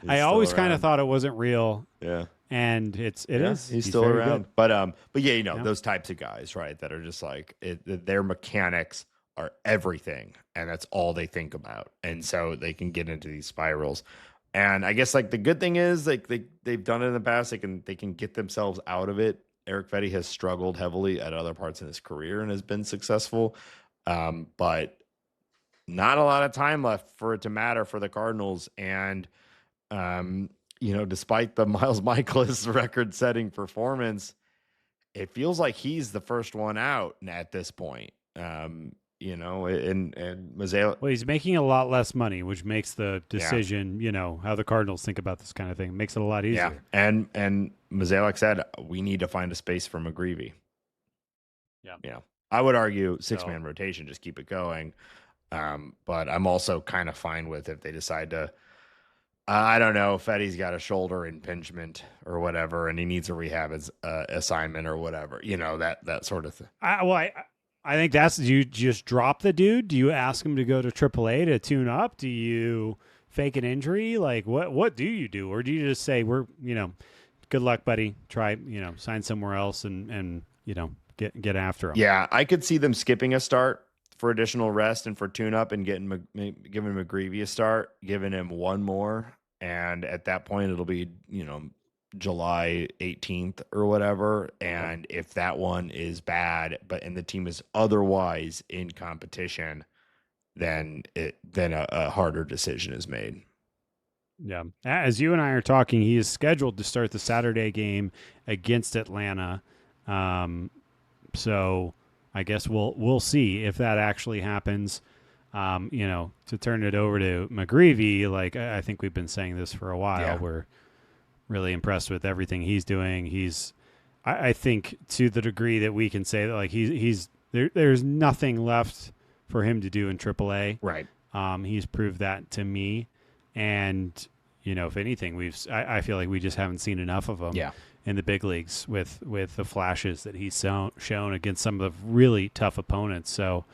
I always kind of thought it wasn't real. Yeah. And it is. He's still around. Good. But yeah, those types of guys, right, that are just like their mechanics are everything, and that's all they think about, and so they can get into these spirals. And I guess like the good thing is like they've done it in the past. They can get themselves out of it. Eric Fedde has struggled heavily at other parts in his career and has been successful, but not a lot of time left for it to matter for the Cardinals. And despite the Miles Michaelis record-setting performance, it feels like he's the first one out at this point. And Mozeliak. Well, he's making a lot less money, which makes the decision, how the Cardinals think about this kind of thing, makes it a lot easier. Yeah. And Mozeliak said, we need to find a space for McGreevy. Yeah. I would argue 6-man rotation, just keep it going. But I'm also kind of fine with if they decide to, I don't know, Fedde's got a shoulder impingement or whatever, and he needs a rehab assignment or whatever, that sort of thing. I think do you just drop the dude? Do you ask him to go to AAA to tune up? Do you fake an injury? Like what do you do? Or do you just say, good luck, buddy. Try, sign somewhere else and get get after him. Yeah, I could see them skipping a start for additional rest and for tune-up and giving McGreevy a start, giving him one more, and at that point it'll be July 18th or whatever. And if that one is bad, and the team is otherwise in competition, then a harder decision is made. Yeah. As you and I are talking, he is scheduled to start the Saturday game against Atlanta. So I guess we'll see if that actually happens. To turn it over to McGreevy, like I think we've been saying this for a while. Yeah. We're really impressed with everything he's doing. I think to the degree that we can say that like he's there's nothing left for him to do in AAA. Right. He's proved that to me. And, if anything, I feel like we just haven't seen enough of him in the big leagues with the flashes that he's shown against some of the really tough opponents. So,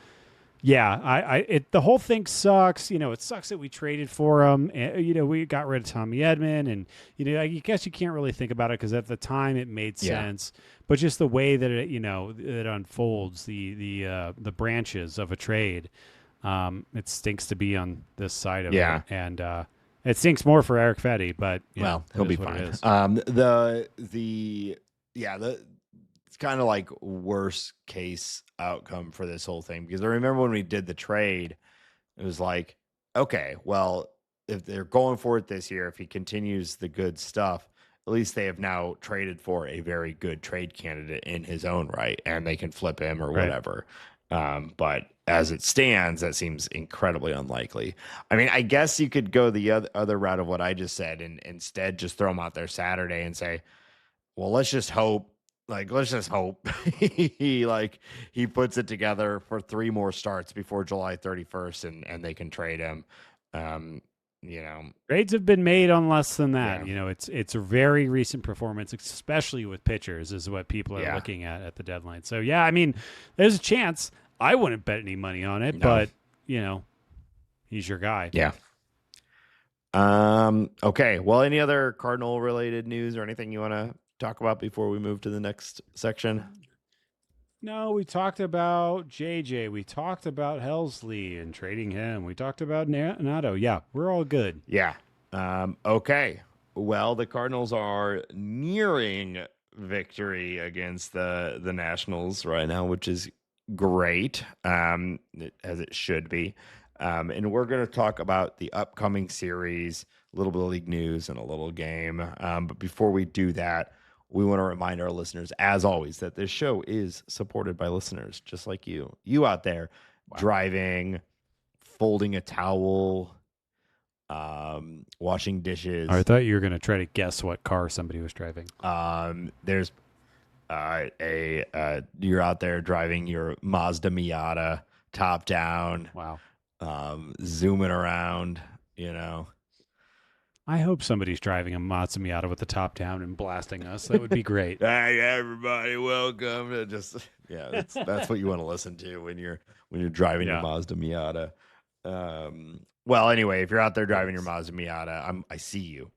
yeah, the whole thing sucks. It sucks that we traded for him. We got rid of Tommy Edman, and I guess you can't really think about it because at the time it made sense. But just the way that it unfolds, the branches of a trade, it stinks to be on this side of it, and it stinks more for Eric Fedde. But he'll be fine. It's kind of like worst case outcome for this whole thing, because I remember when we did the trade, it was like, okay, well, if they're going for it this year, if he continues the good stuff, at least they have now traded for a very good trade candidate in his own right, and they can flip him or whatever. But as it stands, that seems incredibly unlikely. I mean, I guess you could go the other route of what I just said and instead just throw him out there Saturday and say, well, let's just hope he puts it together for 3 more starts before July 31st and they can trade him. Trades have been made on less than that. It's a very recent performance, especially with pitchers, is what people are looking at the deadline. So yeah, I mean, there's a chance. I wouldn't bet any money on it, but he's your guy. Yeah. Okay. Well, any other Cardinal related news or anything you want to talk about before we move to the next section? No, we talked about JJ. We talked about Helsley and trading him. We talked about Arenado. Yeah, we're all good. Yeah. Okay. Well, the Cardinals are nearing victory against the Nationals right now, which is great, as it should be. And we're going to talk about the upcoming series, a little bit of league news, and a little game. But before we do that, we want to remind our listeners, as always, that this show is supported by listeners just like you. You out there driving, folding a towel, washing dishes. I thought you were going to try to guess what car somebody was driving. There's you're out there driving your Mazda Miata top down. Wow. Zooming around, I hope somebody's driving a Mazda Miata with the top down and blasting us. That would be great. Hey, everybody, welcome to that's what you want to listen to when you're driving your Mazda Miata. Well, anyway, if you're out there driving your Mazda Miata, I see you.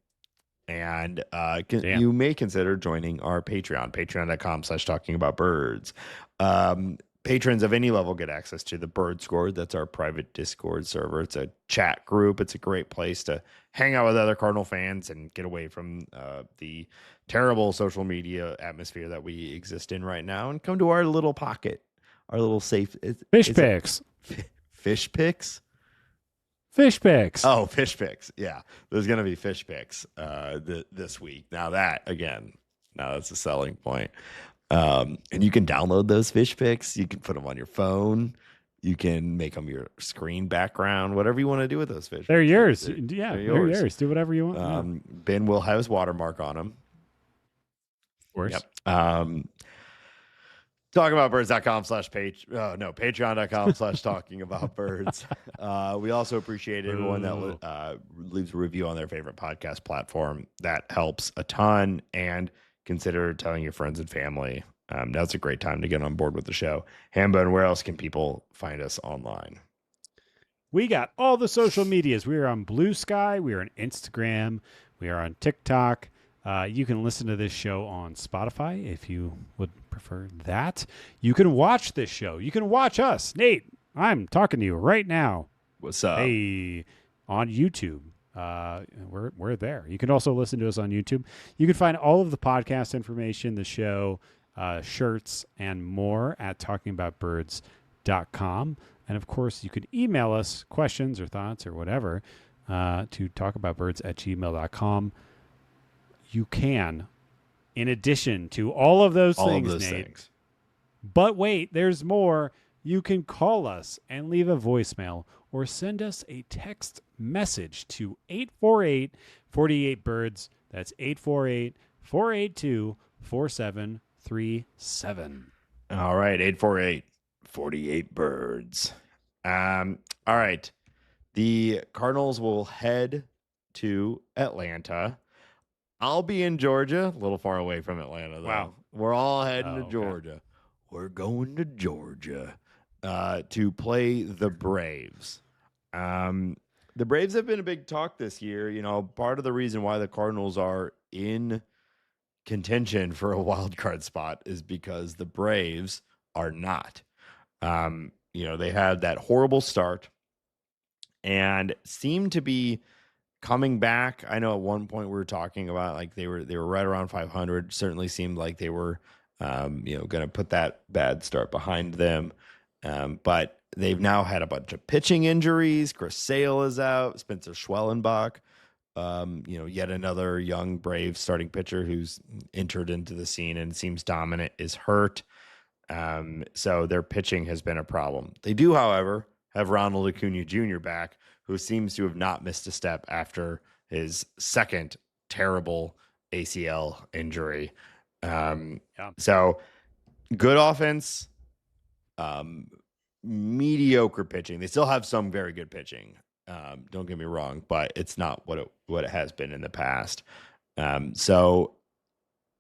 And you may consider joining our patreon.com/talkingaboutbirds. Patrons of any level get access to the Bird Squad. That's our private Discord server. It's a chat group. It's a great place to hang out with other Cardinal fans and get away from the terrible social media atmosphere that we exist in right now, and come to our little pocket, our little safe fish picks. Fish picks? Fish picks. Oh, fish picks. Yeah, there's going to be fish picks this week. Now that's a selling point. And you can download those fish pics. You can put them on your phone. You can make them your screen background, whatever you want to do with those fish. They're yours. They're yours. Do whatever you want. Ben will have his watermark on them. Of course. Yep. Talkingaboutbirds.com/page. No, patreon.com/talkingaboutbirds. We also appreciate everyone that leaves a review on their favorite podcast platform. That helps a ton. And consider telling your friends and family. Now's a great time to get on board with the show. Hambone, where else can people find us online? We got all the social medias. We are on Blue Sky. We are on Instagram. We are on TikTok. You can listen to this show on Spotify if you would prefer that, you can watch this show. You can watch us. Nate, I'm talking to you right now. What's up? Hey, on YouTube. We're there. You can also listen to us on YouTube. You can find all of the podcast information, the show, shirts, and more at talkingaboutbirds.com. And of course, you could email us questions or thoughts or whatever to talkaboutbirds@gmail.com. You can, in addition to all of those things, Nate. But wait, there's more. You can call us and leave a voicemail or send us a text message to 848-48-BIRDS. That's 848-482-4737. All right, 848-48-BIRDS. All right. The Cardinals will head to Atlanta. I'll be in Georgia, a little far away from Atlanta, though. Wow. We're all heading to okay. Georgia. We're going to Georgia to play the Braves. The Braves have been a big talk this year. You know, part of the reason why the Cardinals are in contention for a wild card spot is because the Braves are not. You know, they had that horrible start and seemed to be coming back. I know at one point we were talking about like they were right around 500. Certainly seemed like they were you know, going to put that bad start behind them. But they've now had a bunch of pitching injuries. Chris Sale is out. Spencer Schwellenbach, you know, yet another young Brave starting pitcher who's entered into the scene and seems dominant, is hurt. So their pitching has been a problem. They do, however, have Ronald Acuna Jr. back, who seems to have not missed a step after his second terrible ACL injury. So good offense, mediocre pitching. They still have some very good pitching. Don't get me wrong, but it's not what it has been in the past. So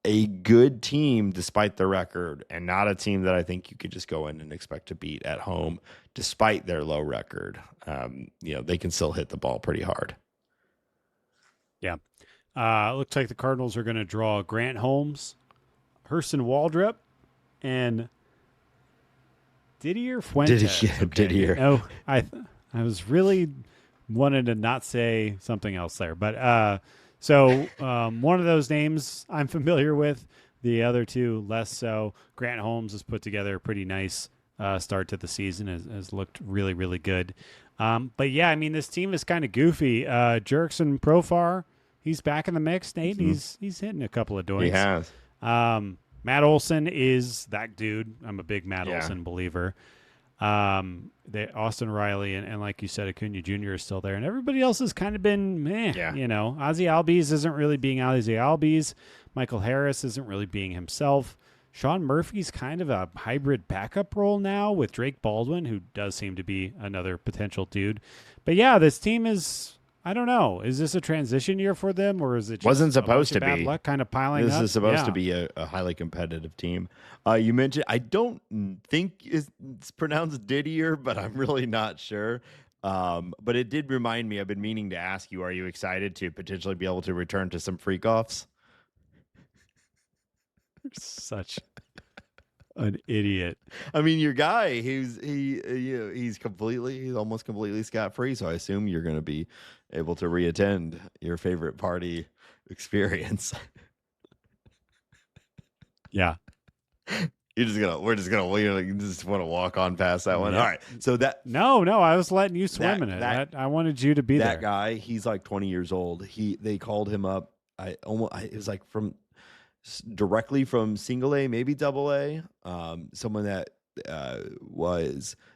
a good team despite the record, and not a team that I think you could just go in and expect to beat at home despite their low record. You know, they can still hit the ball pretty hard. Yeah. Looks like the Cardinals are going to draw Grant Holmes, Hurston Waldrep, and Didier Fuentes. Didier. Oh, I was really wanted to not say something else there, but so one of those names I'm familiar with, the other two less so. Grant Holmes has put together a pretty nice start to the season, has looked really, really good. But yeah, I mean, this team is kind of goofy. Jerkson Profar, he's back in the mix, Nate. Mm-hmm. He's hitting a couple of doinks. He has. Matt Olson is that dude. I'm a big Matt Olson believer. Austin Riley and like you said, Acuna Jr. is still there, and everybody else has kind of been meh. Yeah. You know, Ozzy Albies isn't really being Ozzy Albies. Michael Harris isn't really being himself. Sean Murphy's kind of a hybrid backup role now with Drake Baldwin, who does seem to be another potential dude. But yeah, this team is, I don't know. Is this a transition year for them, or is it just wasn't supposed to bad be luck kind of piling this up? Is supposed to be a highly competitive team. You mentioned, I don't think it's pronounced Didier, but I'm really not sure. But it did remind me, I've been meaning to ask you, are you excited to potentially be able to return to some freak offs? Such an idiot. I mean, your guy, he's almost completely scot-free, so I assume you're going to be able to reattend your favorite party experience. Yeah. You just want to walk on past that one. Yeah. All right. So that No, I was letting you swim in it. I wanted you to be that there. guy, he's like 20 years old. They called him up. It was like directly from single A, maybe double A. Someone that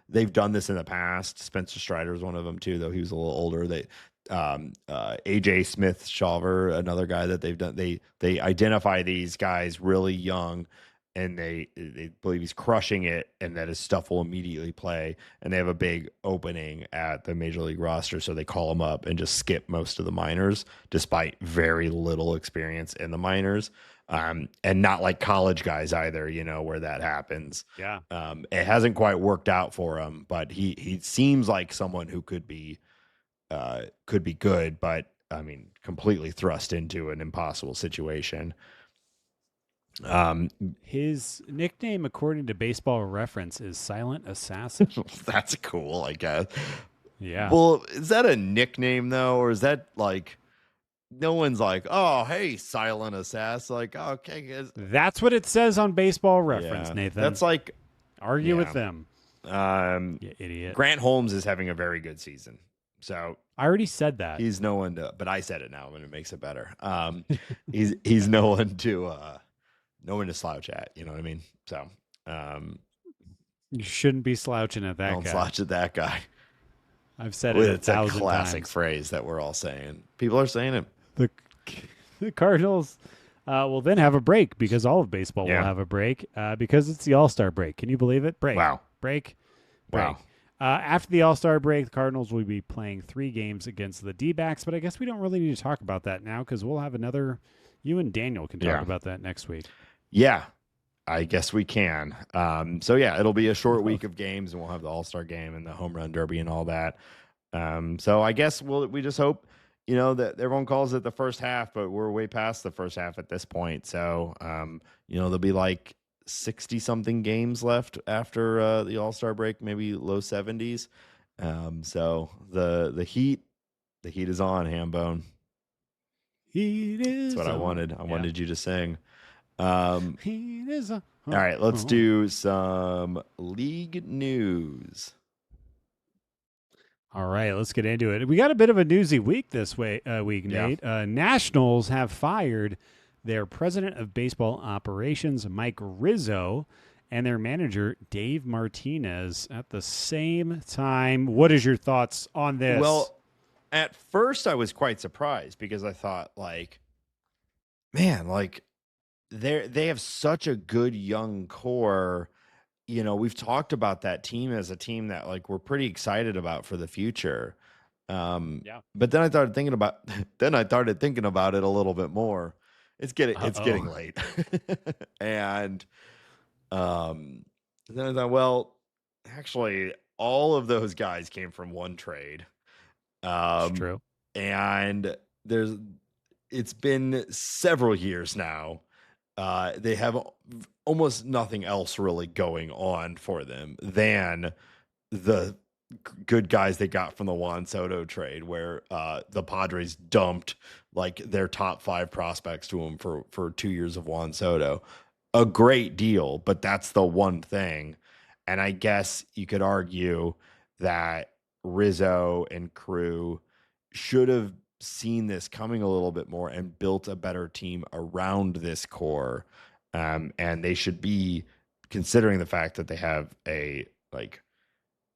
they've done this in the past. Spencer Strider is one of them too, though he was a little older. AJ Smith Shaver, another guy that they've done. They identify these guys really young, and they believe he's crushing it, and that his stuff will immediately play. And they have a big opening at the major league roster, so they call him up and just skip most of the minors, despite very little experience in the minors. And not like college guys either, you know, where that happens. Yeah. It hasn't quite worked out for him, but he seems like someone who could be good, but I mean, completely thrust into an impossible situation. Um, His nickname, according to Baseball Reference, is Silent Assassin. that's cool, I guess. Yeah. Well, is that a nickname though, or is that like no one's like, oh, hey, Silent Assassin? Like, oh, okay, guys. That's what it says on Baseball Reference, Yeah, Nathan. that's like, Argue with yeah. them, Um, you idiot. Grant Holmes is having a very good season, so I already said that. he's no one to. But I said it now, and it makes it better. He's no one to no one to slouch at. You know what I mean? So, um, You shouldn't be slouching at that don't guy. slouch at that guy. I've said Well, it it's a 1,000 classic times. phrase that we're all saying. People are saying it. The, the Cardinals will then have a break because all of baseball will Yeah. have a break because it's the All-Star break. Can you believe it? Break. Wow. Break. Wow. After the All-Star break, the Cardinals will be playing 3 games against the D-backs, but I guess we don't really need to talk about that now because we'll have another. You and Daniel can talk Yeah. about that next week. Yeah. I guess we can. So yeah, it'll be a short week of games, and we'll have the All-Star game and the home run derby and all that. So I guess we just hope, that everyone calls it the first half, but we're way past the first half at this point. So, there'll be like 60 something games left after the All-Star break, maybe low 70s. So the heat is on, Hambone. Heat is That's what I on. wanted. I Yeah. wanted you to sing. All Heat is on. right, let's do some league news. All right, let's get into it. We got a bit of a newsy week this week, Yeah. Nate. Nationals have fired their president of baseball operations, Mike Rizzo, and their manager, Dave Martinez, at the same time. What is your thoughts on this? Well, at first I was quite surprised because I thought, like, man, like they have such a good young core. We've talked about that team as a team that like we're pretty excited about for the future. Yeah. But then I started thinking about it a little bit more. It's getting late. And then I thought, well, actually all of those guys came from one trade. It's true. And it's been several years now. They have almost nothing else really going on for them than the good guys they got from the Juan Soto trade, where the Padres dumped like their top 5 prospects to him for 2 years of Juan Soto. A great deal, but that's the one thing. And I guess you could argue that Rizzo and crew should have seen this coming a little bit more and built a better team around this core. And they should be, considering the fact that they have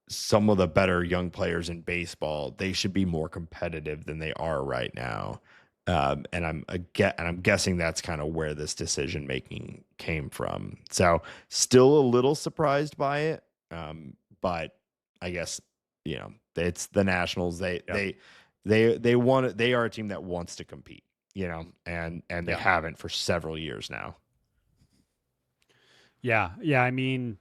some of the better young players in baseball, they should be more competitive than they are right now. And I'm guessing that's kind of where this decision making came from. So still a little surprised by it. But I guess, it's the Nationals. They want it. They are a team that wants to compete, and they haven't for several years now. Yeah. I mean,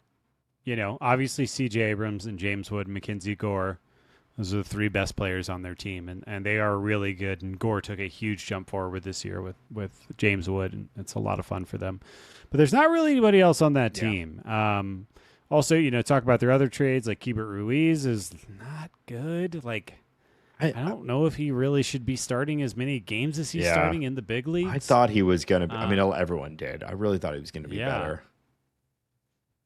obviously C.J. Abrams and James Wood, Mackenzie Gore, those are the 3 best players on their team, and they are really good. And Gore took a huge jump forward this year with James Wood, and it's a lot of fun for them. But there's not really anybody else on that team. Also, talk about their other trades, like Keibert Ruiz is not good. Like, I don't know if he really should be starting as many games as he's starting in the big leagues. I thought he was going to be. I mean, everyone did. I really thought he was going to be better.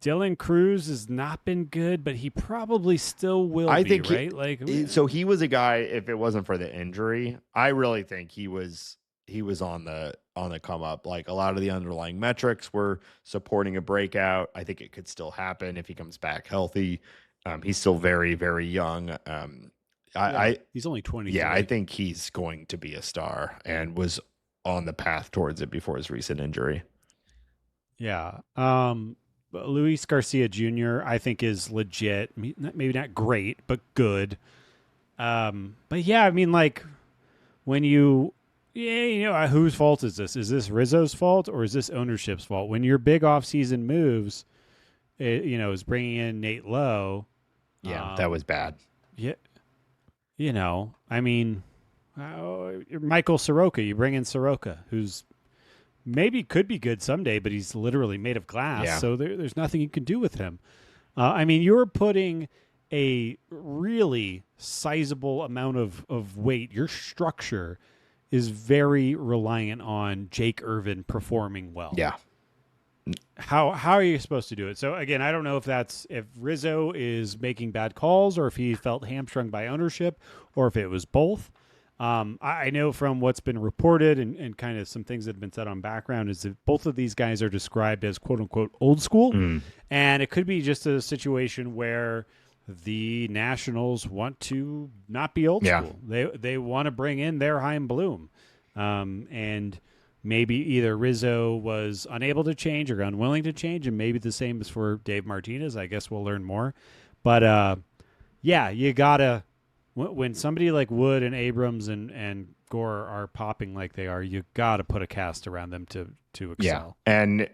Dylan Cruz has not been good, but he probably still will I be, think right? So he was a guy, if it wasn't for the injury, I really think he was on the come up. Like a lot of the underlying metrics were supporting a breakout. I think it could still happen if he comes back healthy. He's still very, very young. He's only 23. Yeah, I think he's going to be a star and was on the path towards it before his recent injury. Yeah. Luis Garcia Jr., I think, is legit. Maybe not great, but good. But yeah, I mean, like, when whose fault is this? Is this Rizzo's fault or is this ownership's fault? When your big offseason moves, is bringing in Nate Lowe. Yeah, that was bad. Yeah. I mean, Michael Soroka, you bring in Soroka, who's maybe could be good someday, but he's literally made of glass, Yeah. so there's nothing you can do with him. I mean, you're putting a really sizable amount of weight. Your structure is very reliant on Jake Irvin performing well. Yeah. How are you supposed to do it? So again, I don't know if Rizzo is making bad calls or if he felt hamstrung by ownership or if it was both. I know from what's been reported and kind of some things that have been said on background is that both of these guys are described as quote unquote old school. And it could be just a situation where the Nationals want to not be old school. They want to bring in their Chaim Bloom. And maybe either Rizzo was unable to change or unwilling to change, and maybe the same is for Dave Martinez. I guess we'll learn more. But yeah, you gotta when somebody like Wood and Abrams and Gore are popping like they are, you gotta put a cast around them to excel. Yeah, and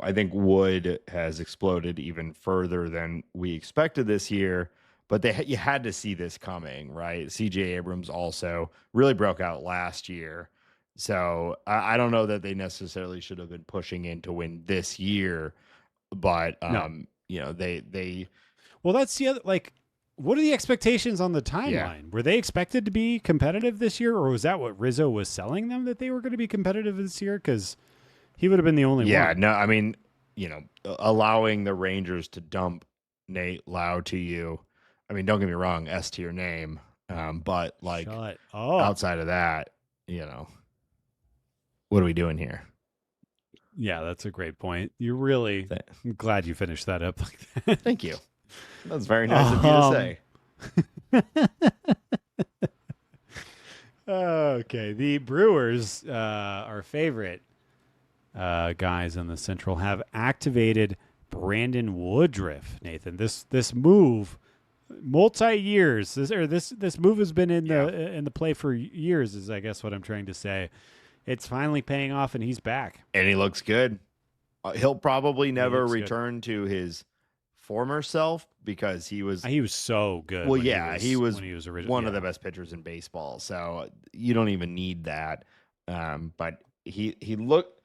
I think Wood has exploded even further than we expected this year. But you had to see this coming, right? C.J. Abrams also really broke out last year. So I don't know that they necessarily should have been pushing in to win this year, but they. Well, that's the other. Like, what are the expectations on the timeline? Yeah. Were they expected to be competitive this year, or was that what Rizzo was selling them that they were going to be competitive this year? Because he would have been the only one. Yeah, no, I mean, allowing the Rangers to dump Nate Lau to you. I mean, don't get me wrong, S to your name, but like outside of that, what are we doing here? Yeah, that's a great point. I'm glad you finished that up like that. Thank you. That's very nice of you to say. Okay, the Brewers, our favorite guys in the Central, have activated Brandon Woodruff. Nathan, this move, multi-years. This move has been in the play for years. Is I guess what I'm trying to say. It's finally paying off, and he's back. And he looks good. He'll probably never return to his former self because he was so good. Well, he was one of the best pitchers in baseball. So you don't even need that. But he looked.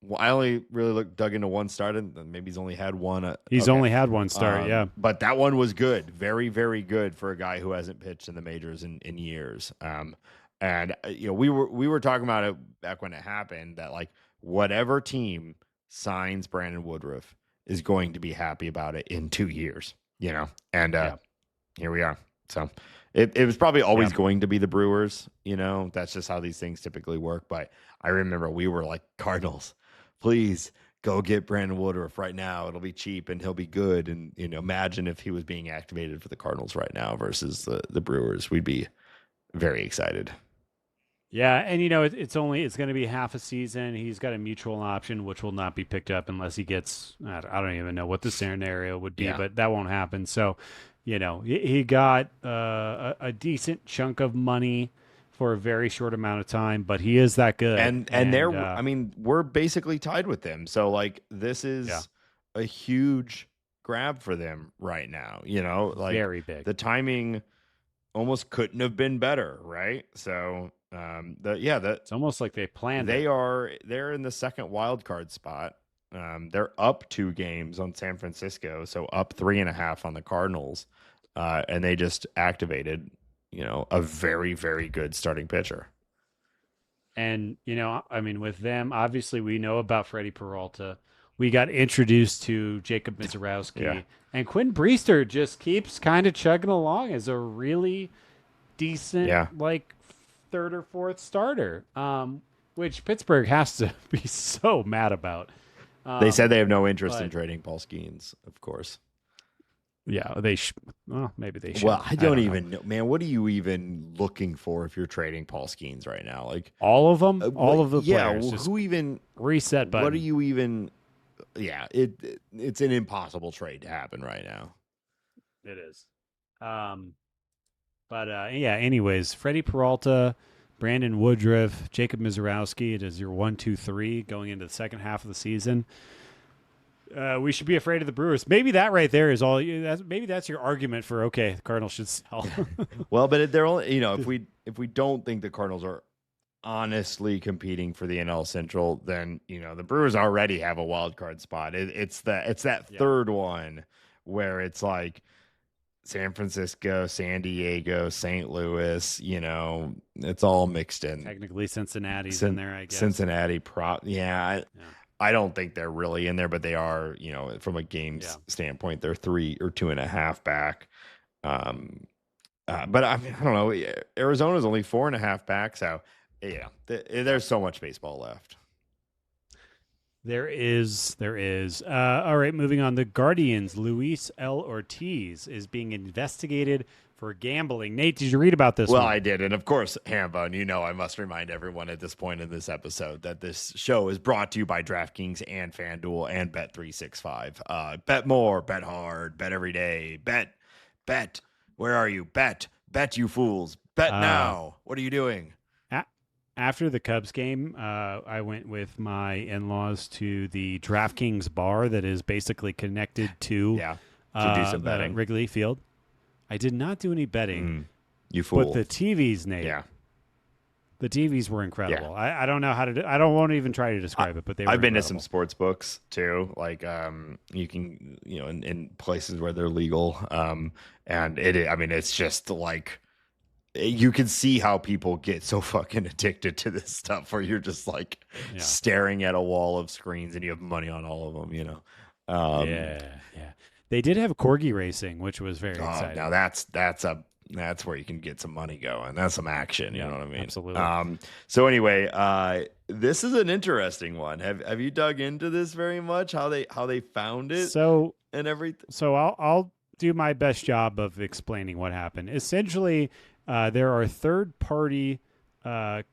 Well, I only really dug into one start, and maybe he's only had one. He's only had one start, yeah. But that one was good, very, very good for a guy who hasn't pitched in the majors in years. And we were talking about it back when it happened that like whatever team signs Brandon Woodruff is going to be happy about it in 2 years, and here we are. So it was probably always going to be the Brewers, that's just how these things typically work. But I remember we were like, Cardinals, please go get Brandon Woodruff right now. It'll be cheap and he'll be good. And, imagine if he was being activated for the Cardinals right now versus the Brewers. We'd be very excited. Yeah, and it's going to be half a season. He's got a mutual option, which will not be picked up unless he gets. I don't even know what the scenario would be, but that won't happen. So, he got a decent chunk of money for a very short amount of time, but he is that good. And they're, I mean, we're basically tied with them. So like this is a huge grab for them right now. Like very big. The timing almost couldn't have been better, right? So. It's almost like they planned. They're in the second wild card spot. They're up 2 games on San Francisco, so up 3.5 on the Cardinals, and they just activated, a very, very good starting pitcher. And I mean, with them, obviously, we know about Fedde Peralta. We got introduced to Jacob Mizorowski, and Quinn Priester just keeps kind of chugging along as a really decent, like. Third or fourth starter, which Pittsburgh has to be so mad about. They said they have no interest in trading Paul Skeens, of course. Yeah, maybe they should. Well, I don't even know, man. What are you even looking for if you're trading Paul Skeens right now? Like all of them, all of the players. Yeah, well, who even reset button? What are you even? Yeah, it's an impossible trade to happen right now. It is. But anyways, Fedde Peralta, Brandon Woodruff, Jacob Mizorowski. It is your 1, 2, 3 going into the second half of the season. We should be afraid of the Brewers. Maybe that right there is all. Maybe that's your argument for the Cardinals should sell. Well, but they're only if we don't think the Cardinals are honestly competing for the NL Central, then the Brewers already have a wild card spot. It's that Yeah. third one where it's like San Francisco, San Diego, St. Louis. It's all mixed in. Technically, Cincinnati's in there, I guess. Cincinnati yeah. Yeah. I don't think they're really in there, but they are. From a games Yeah. standpoint, they're 3 or 2.5 back. Um, but I mean, I don't know. Arizona's only 4.5 back, so yeah, there's so much baseball left. There is. All right, moving on. The Guardians, Luis L. Ortiz is being investigated for gambling. Nate, did you read about this Well, one? I did. And of course, Hambone, I must remind everyone at this point in this episode that this show is brought to you by DraftKings and FanDuel and Bet365. Bet more, bet hard, bet every day. Bet. Where are you? Bet, you fools. Bet now. What are you doing? After the Cubs game, I went with my in-laws to the DraftKings bar that is basically connected to do some betting. Wrigley Field. I did not do any betting. You fool. But the TVs, Nate. Yeah. The TVs were incredible. Yeah. I don't know how to do. I don't want to even try to describe it, but they were. I've been incredible. to some sports books too, like you can in places where they're legal, and it's just like you can see how people get so fucking addicted to this stuff, where you're just like staring at a wall of screens and you have money on all of them. Yeah. They did have corgi racing, which was very exciting. Now that's where you can get some money going. That's some action. You know what I mean? Absolutely. So anyway, this is an interesting one. Have you dug into this very much? How they found it? And everything. So I'll do my best job of explaining what happened. Essentially, there are third-party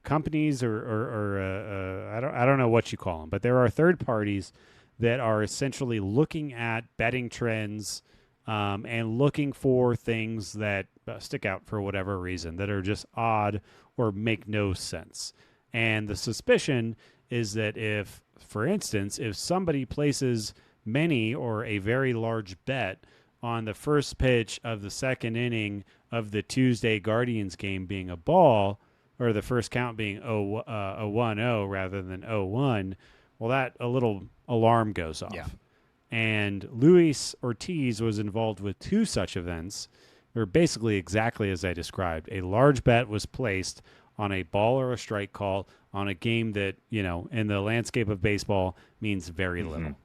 companies, or I don't know what you call them, but there are third parties that are essentially looking at betting trends and looking for things that stick out for whatever reason, that are just odd or make no sense. And the suspicion is that if, for instance, if somebody places many or a very large bet on the first pitch of the second inning of the Tuesday Guardians game being a ball, or the first count being a 1-0 rather than 0-1, well, that a little alarm goes off. Yeah. And Luis Ortiz was involved with 2 such events. They're basically exactly as I described. A large bet was placed on a ball or a strike call on a game that, in the landscape of baseball means very little.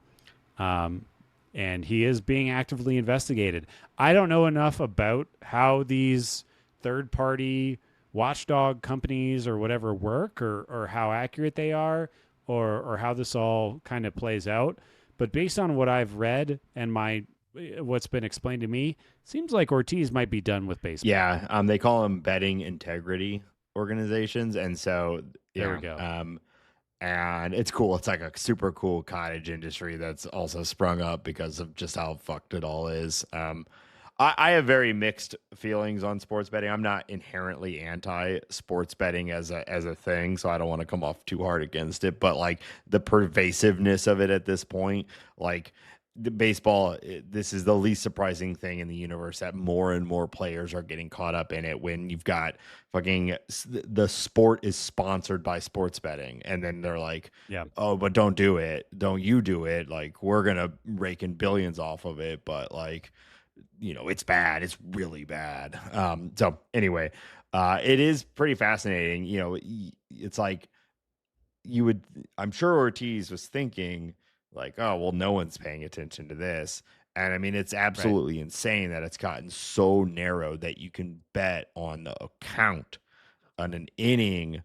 And he is being actively investigated. I don't know enough about how these third-party watchdog companies or whatever work, or how accurate they are, or how this all kind of plays out. But based on what I've read and what's been explained to me, seems like Ortiz might be done with baseball. Yeah, they call them betting integrity organizations, and so there we go. And it's cool. It's like a super cool cottage industry that's also sprung up because of just how fucked it all is. I have very mixed feelings on sports betting. I'm not inherently anti sports betting as a thing, so I don't want to come off too hard against it. But like the pervasiveness of it at this point, like the baseball, this is the least surprising thing in the universe, that more and more players are getting caught up in it when you've got fucking the sport is sponsored by sports betting, and then they're like, oh, but don't do it, don't you do it, like we're gonna rake in billions off of it, but like it's bad, it's really bad. So anyway, it is pretty fascinating. It's like I'm sure Ortiz was thinking like, oh, well, no one's paying attention to this. And I mean, it's absolutely insane that it's gotten so narrow that you can bet on the account on an inning.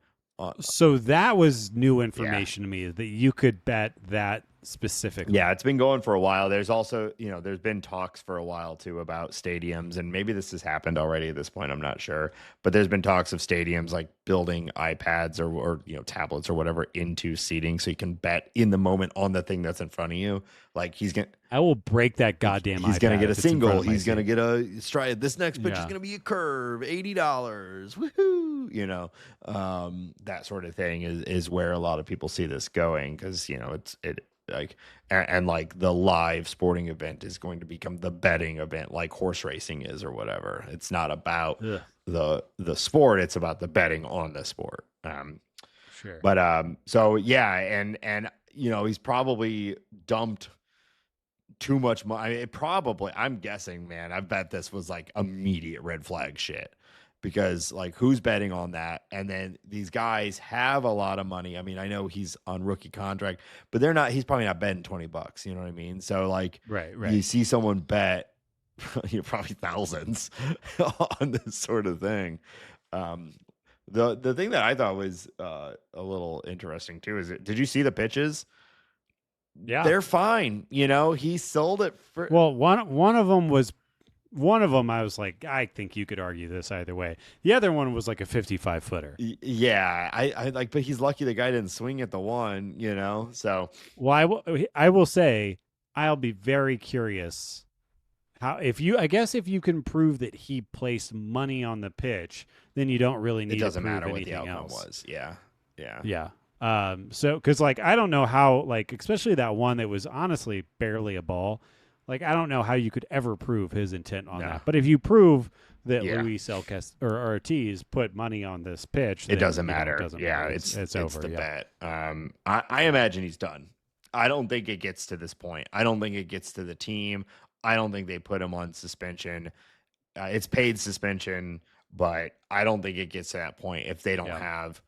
So that was new information to me, that you could bet that specifically. Yeah, it's been going for a while. There's also, there's been talks for a while too about stadiums, and maybe this has happened already at this point, I'm not sure, but there's been talks of stadiums like building iPads or tablets or whatever into seating, so you can bet in the moment on the thing that's in front of you. Like I will break that goddamn He's iPad gonna get a single. He's seat. gonna get a strike. This next pitch is gonna be a curve, $80. Woohoo! That sort of thing is where a lot of people see this going, because like the live sporting event is going to become the betting event, like horse racing is or whatever. It's not about the sport; it's about the betting on the sport. Sure. But so yeah, and he's probably dumped too much money. I mean, I'm guessing, man. I bet this was like immediate red flag shit because like who's betting on that? And then these guys have a lot of money. I mean, I know he's on rookie contract, but he's probably not betting $20. You know what I mean? So like, Right. you Right. see someone bet, probably thousands on this sort of thing. Um, the thing that I thought was a little interesting too is did you see the pitches? Yeah. They're fine. He sold it for. Well, one of them was one of them. I was like, I think you could argue this either way. The other one was like a 55-footer. Yeah, I like, but he's lucky the guy didn't swing at the one. So Well, I will say I'll be very curious how I guess if you can prove that he placed money on the pitch, then you don't really need it doesn't to prove matter what the anything outcome else. was. Yeah, yeah, Yeah. So because like I don't know how like especially that one that was honestly barely a ball. Like I don't know how you could ever prove his intent on No. that. But if you prove that Yeah. Luis Elcas or Ortiz put money on this pitch, It then, doesn't you know, matter. it doesn't Yeah, matter. it's over. the Yeah. bet. I imagine he's done. I don't think it gets to this point. I don't think it gets to the team. I don't think they put him on suspension. It's paid suspension, but I don't think it gets to that point if they don't Yeah. have,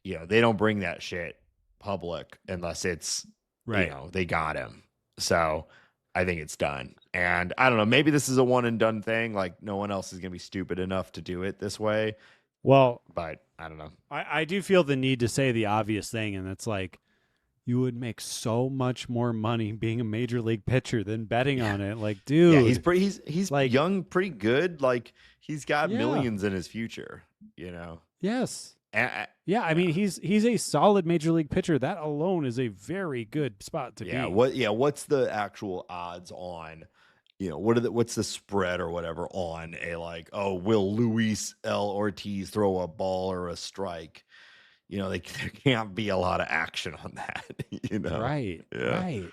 they don't bring that shit public unless it's, Right. they got him. So I think it's done. And I don't know, maybe this is a one and done thing. Like no one else is going to be stupid enough to do it this way. Well, But I don't know. I do feel the need to say the obvious thing, and it's like you would make so much more money being a major league pitcher than betting on it. Like, dude, Yeah, he's like young, pretty good. Like he's got Yeah. millions in his future, yes. And, Yeah, I mean he's a solid major league pitcher. That alone is a very good spot to be. what's the actual odds on, what's the spread or whatever on a like, oh, will Luis L. Ortiz throw a ball or a strike? There can't be a lot of action on that, Right. Yeah. Right.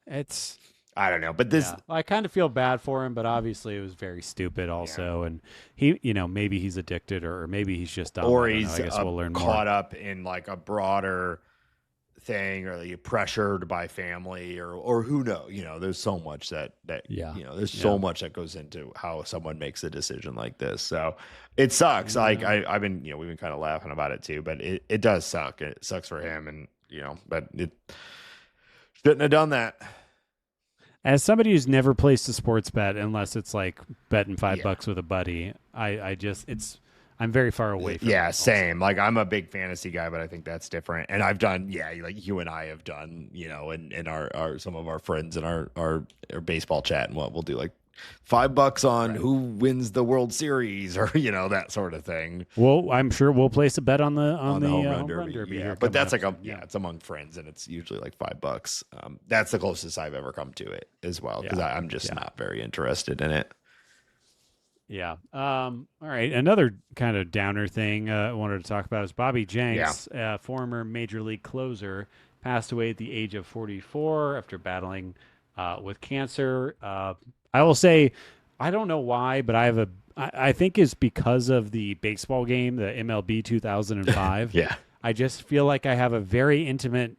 It's I don't know, but this, I kind of feel bad for him, but obviously it was very stupid also. And he, maybe he's addicted or maybe he's just dumb. or I don't know. he's I guess we'll learn caught more. up in like a broader thing, or like pressured by family, or who knows. There's so much that Yeah. there's so much that goes into how someone makes a decision like this. So it sucks. Like I've been, we've been kind of laughing about it too, but it does suck. It sucks for him, and but it shouldn't have done that. As somebody who's never placed a sports bet unless it's like betting $5 Yeah. with a buddy, I'm very far away from it also. Same. Like I'm a big fantasy guy, but I think that's different. And I've done, like you and I have done, in our some of our friends in our baseball chat, and what we'll do like $5 on who wins the World Series, or that sort of thing. Well, I'm sure we'll place a bet on the On the home run derby. here Yeah, coming but that's up like soon. it's among friends, and it's usually like $5. That's the closest I've ever come to it as well, because I'm just not very interested in it. Yeah. All right. Another kind of downer thing I wanted to talk about is Bobby Jenks, former major league closer, passed away at the age of 44 after battling with cancer. I will say, I don't know why, but I think it's because of the baseball game, the MLB 2005. Yeah. I just feel like I have a very intimate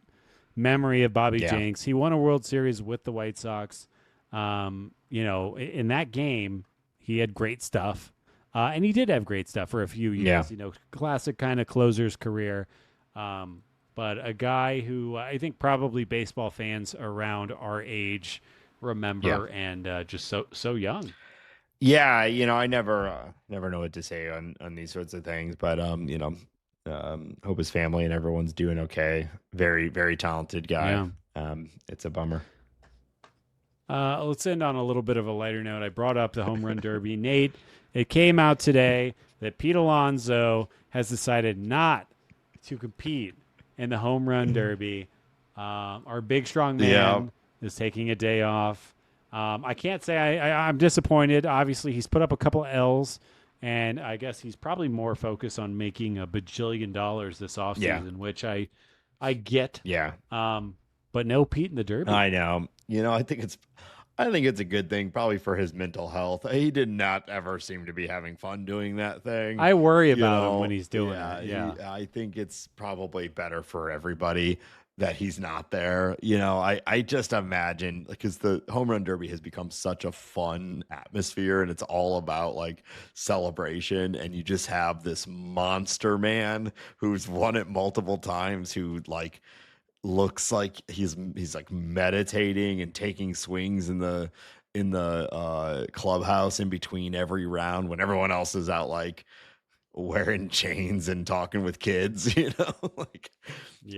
memory of Bobby Jenks. He won a World Series with the White Sox. In that game, he had great stuff. And he did have great stuff for a few years, classic kind of closer's career. But a guy who I think probably baseball fans around our age remember, and just so young. Yeah, I never know what to say on these sorts of things, but hope his family and everyone's doing okay. Very, very talented guy. It's a bummer. Let's end on a little bit of a lighter note. I brought up the home run derby. Nate, it came out today that Pete Alonso has decided not to compete in the home run derby. Our big strong man is taking a day off. I can't say I'm disappointed. Obviously, he's put up a couple of L's, and I guess he's probably more focused on making $1 bajillion this offseason, which I get. Yeah. But no Pete in the derby. I know. I think I think it's a good thing, probably for his mental health. He did not ever seem to be having fun doing that thing. I worry about him when he's doing Yeah, it. Yeah. I think it's probably better for everybody that he's not there. I just imagine, because the home run derby has become such a fun atmosphere and it's all about like celebration. And you just have this monster man who's won it multiple times, who like looks like he's like meditating and taking swings in the clubhouse in between every round when everyone else is out like wearing chains and talking with kids. Like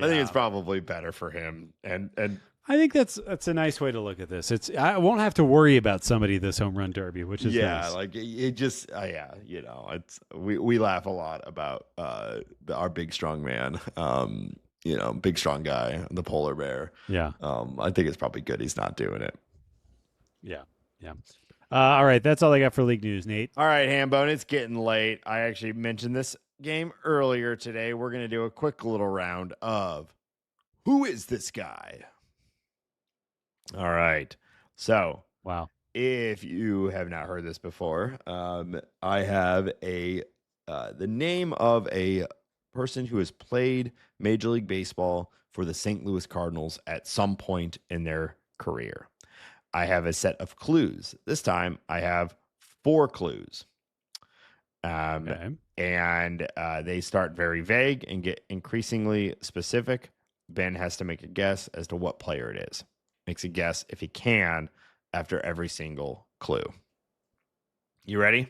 I think it's probably better for him. And I think that's a nice way to look at this. I won't have to worry about somebody this home run derby, which is nice. like it just it's we laugh a lot about our big strong man, big strong guy, the polar bear. Yeah. I think it's probably good he's not doing it. Yeah. Yeah. All right, that's all I got for league news, Nate. All right, Hambone, it's getting late. I actually mentioned this game earlier today. We're going to do a quick little round of who is this guy? All right. So, wow. If you have not heard this before, I have the name of a person who has played Major League Baseball for the St. Louis Cardinals at some point in their career. I have a set of clues. This time I have 4 clues. Okay. And they start very vague and get increasingly specific. Ben has to make a guess as to what player it is. Makes a guess if he can after every single clue. You ready?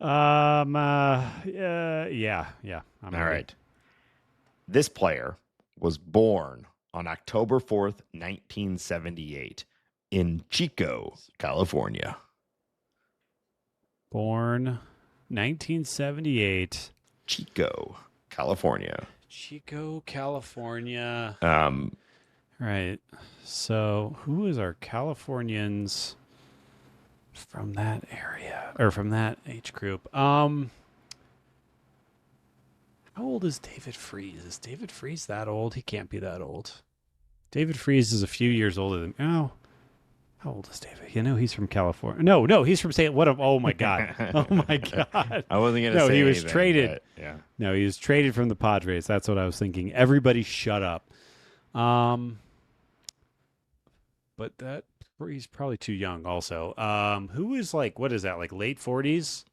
Yeah. I'm All ready. right. This player was born on October 4th, 1978 in Chico, California. Born 1978. Chico, California. Chico, California. Um, Right. So, who is our Californians from that area or from that age group? How old is David Freese? Is David Freese that old? He can't be that old. David Freese is a few years older than. Oh, how old is David? He's from California. No, he's from St. What? Oh my God! Oh my God! I wasn't gonna. No, say he was anything, traded. but, yeah. No, he was traded from the Padres. That's what I was thinking. Everybody, shut up. But he's probably too young. Also, who is like? What is that? Like late 40s?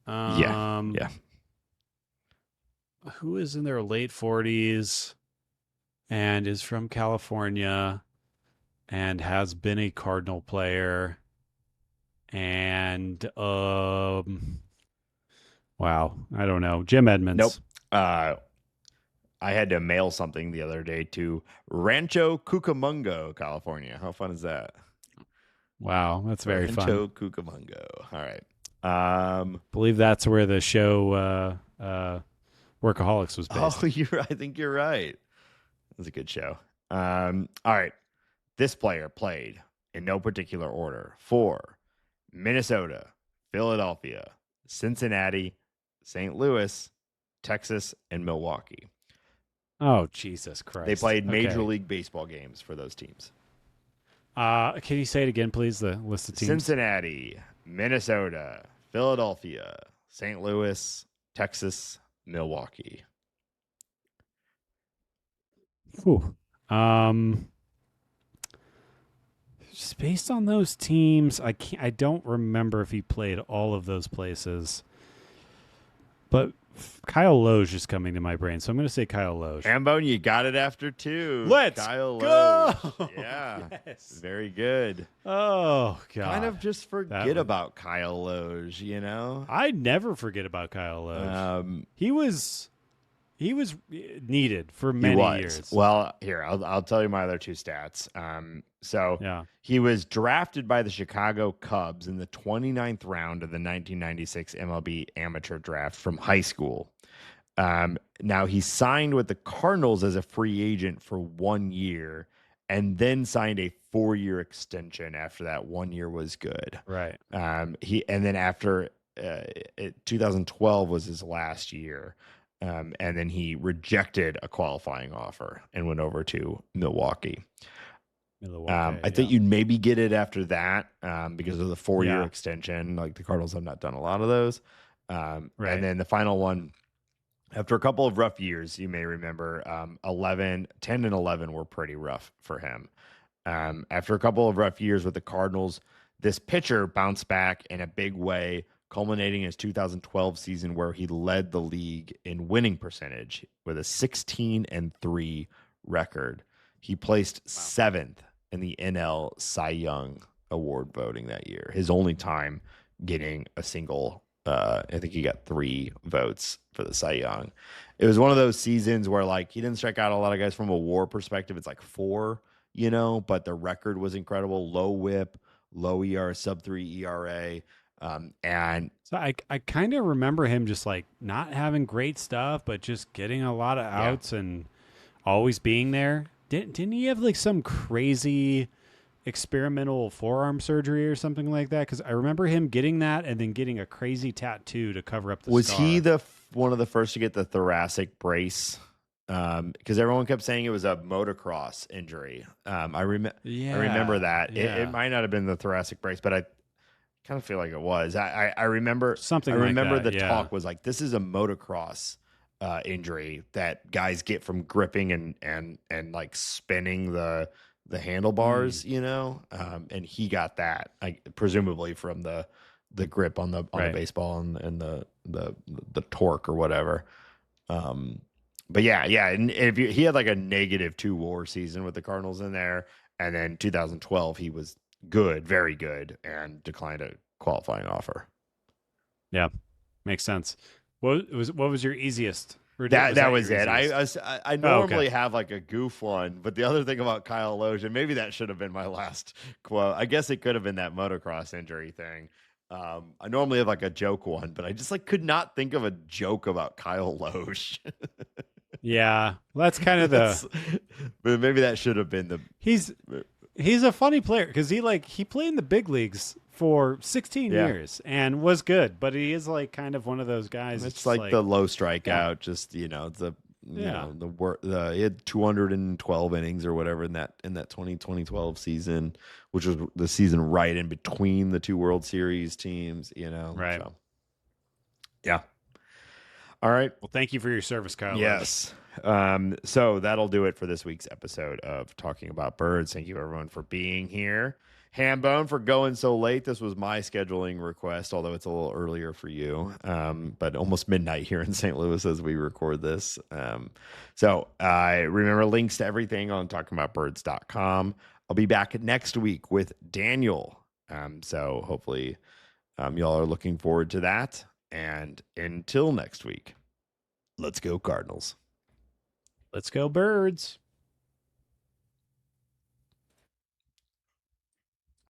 Yeah. Who is in their late 40s and is from California and has been a Cardinal player and wow, I don't know. Jim Edmonds. Nope. I had to mail something the other day to Rancho Cucamonga, California. How fun is that? Wow, that's very fun. Rancho Cucamonga. All right. Believe that's where the show Workaholics was based. Oh, I think you're right. It was a good show. All right. This player played in no particular order for Minnesota, Philadelphia, Cincinnati, St. Louis, Texas, and Milwaukee. Oh, Jesus Christ. They played Major League Baseball games for those teams. Can you say it again, please? The list of teams. Cincinnati, Minnesota, Philadelphia, St. Louis, Texas, Milwaukee. Ooh. Just based on those teams, I don't remember if he played all of those places. But Kyle Loge is coming to my brain, so I'm going to say Kyle Loge. Hambone, you got it after 2. Let's Kyle go! Loge. Yeah. Yes. Very good. Oh, God. Kind of just forget about Kyle Loge, I never forget about Kyle Loge. He was needed for many years. Well, here, I'll tell you my other 2 stats. He was drafted by the Chicago Cubs in the 29th round of the 1996 MLB amateur draft from high school. Now he signed with the Cardinals as a free agent for 1 year and then signed a 4-year extension after that 1 year was good. Right. After 2012 was his last year. And then he rejected a qualifying offer and went over to Milwaukee. Milwaukee, I yeah. think you'd maybe get it after that because of the 4-year Yeah, extension. Like the Cardinals have not done a lot of those. And right. then the final one, after a couple of rough years, you may remember 10 and 11 were pretty rough for him. After a couple of rough years with the Cardinals, this pitcher bounced back in a big way, culminating in his 2012 season where he led the league in winning percentage with a 16 and 3 record. He placed Wow. seventh in the NL Cy Young Award voting that year. His only time getting a single. I think he got 3 votes for the Cy Young. It was one of those seasons where like he didn't strike out a lot of guys from a WAR perspective. It's like 4, but the record was incredible. Low WHIP, low ER, sub 3 ERA, and So I kind of remember him just like not having great stuff, but just getting a lot of yeah, outs and always being there. Didn't he have like some crazy experimental forearm surgery or something like that? Because I remember him getting that and then getting a crazy tattoo to cover up the was he scar. the one of the first to get the thoracic brace? Because everyone kept saying it was a motocross injury. I remember Yeah, that it yeah, might not have been the thoracic brace, but I kind of feel like it was. I something like remember that. the Yeah. talk was like this is a motocross injury that guys get from gripping and like spinning the Mm, handlebars, and he got that, presumably from the grip on the right. baseball and the torque or whatever. Um, but yeah, and if he had like a -2 WAR season with the Cardinals in there, and then 2012 he was good, very good, and declined a qualifying offer. Yeah, makes sense. What was your easiest? Or That was that that your was it. easiest? I Oh, okay. normally have like a goof one, but the other thing about Kyle Loge, maybe that should have been my last quote. I guess it could have been that motocross injury thing. I normally have like a joke one, but I just like could not think of a joke about Kyle Loge. Yeah, well, that's kind of the That's, but maybe that should have been the. he's he's a funny player because he played in the big leagues for 16 Yeah, years and was good, but he is like kind of one of those guys. It's it's just like the like, low yeah, strikeout. Just yeah, the work. He had 212 innings or whatever in that 2012 season, which was the season right in between the 2 World Series teams. right. So yeah. All right. Well, thank you for your service, Kyle Loge. Yes. So that'll do it for this week's episode of Talking About Birds. Thank you everyone for being here. Hambone for going so late. This was my scheduling request, although it's a little earlier for you. But almost midnight here in St. Louis as we record this. So remember links to everything on talkingaboutbirds.com. I'll be back next week with Daniel. So hopefully y'all are looking forward to that. And until next week, let's go Cardinals. Let's go, birds.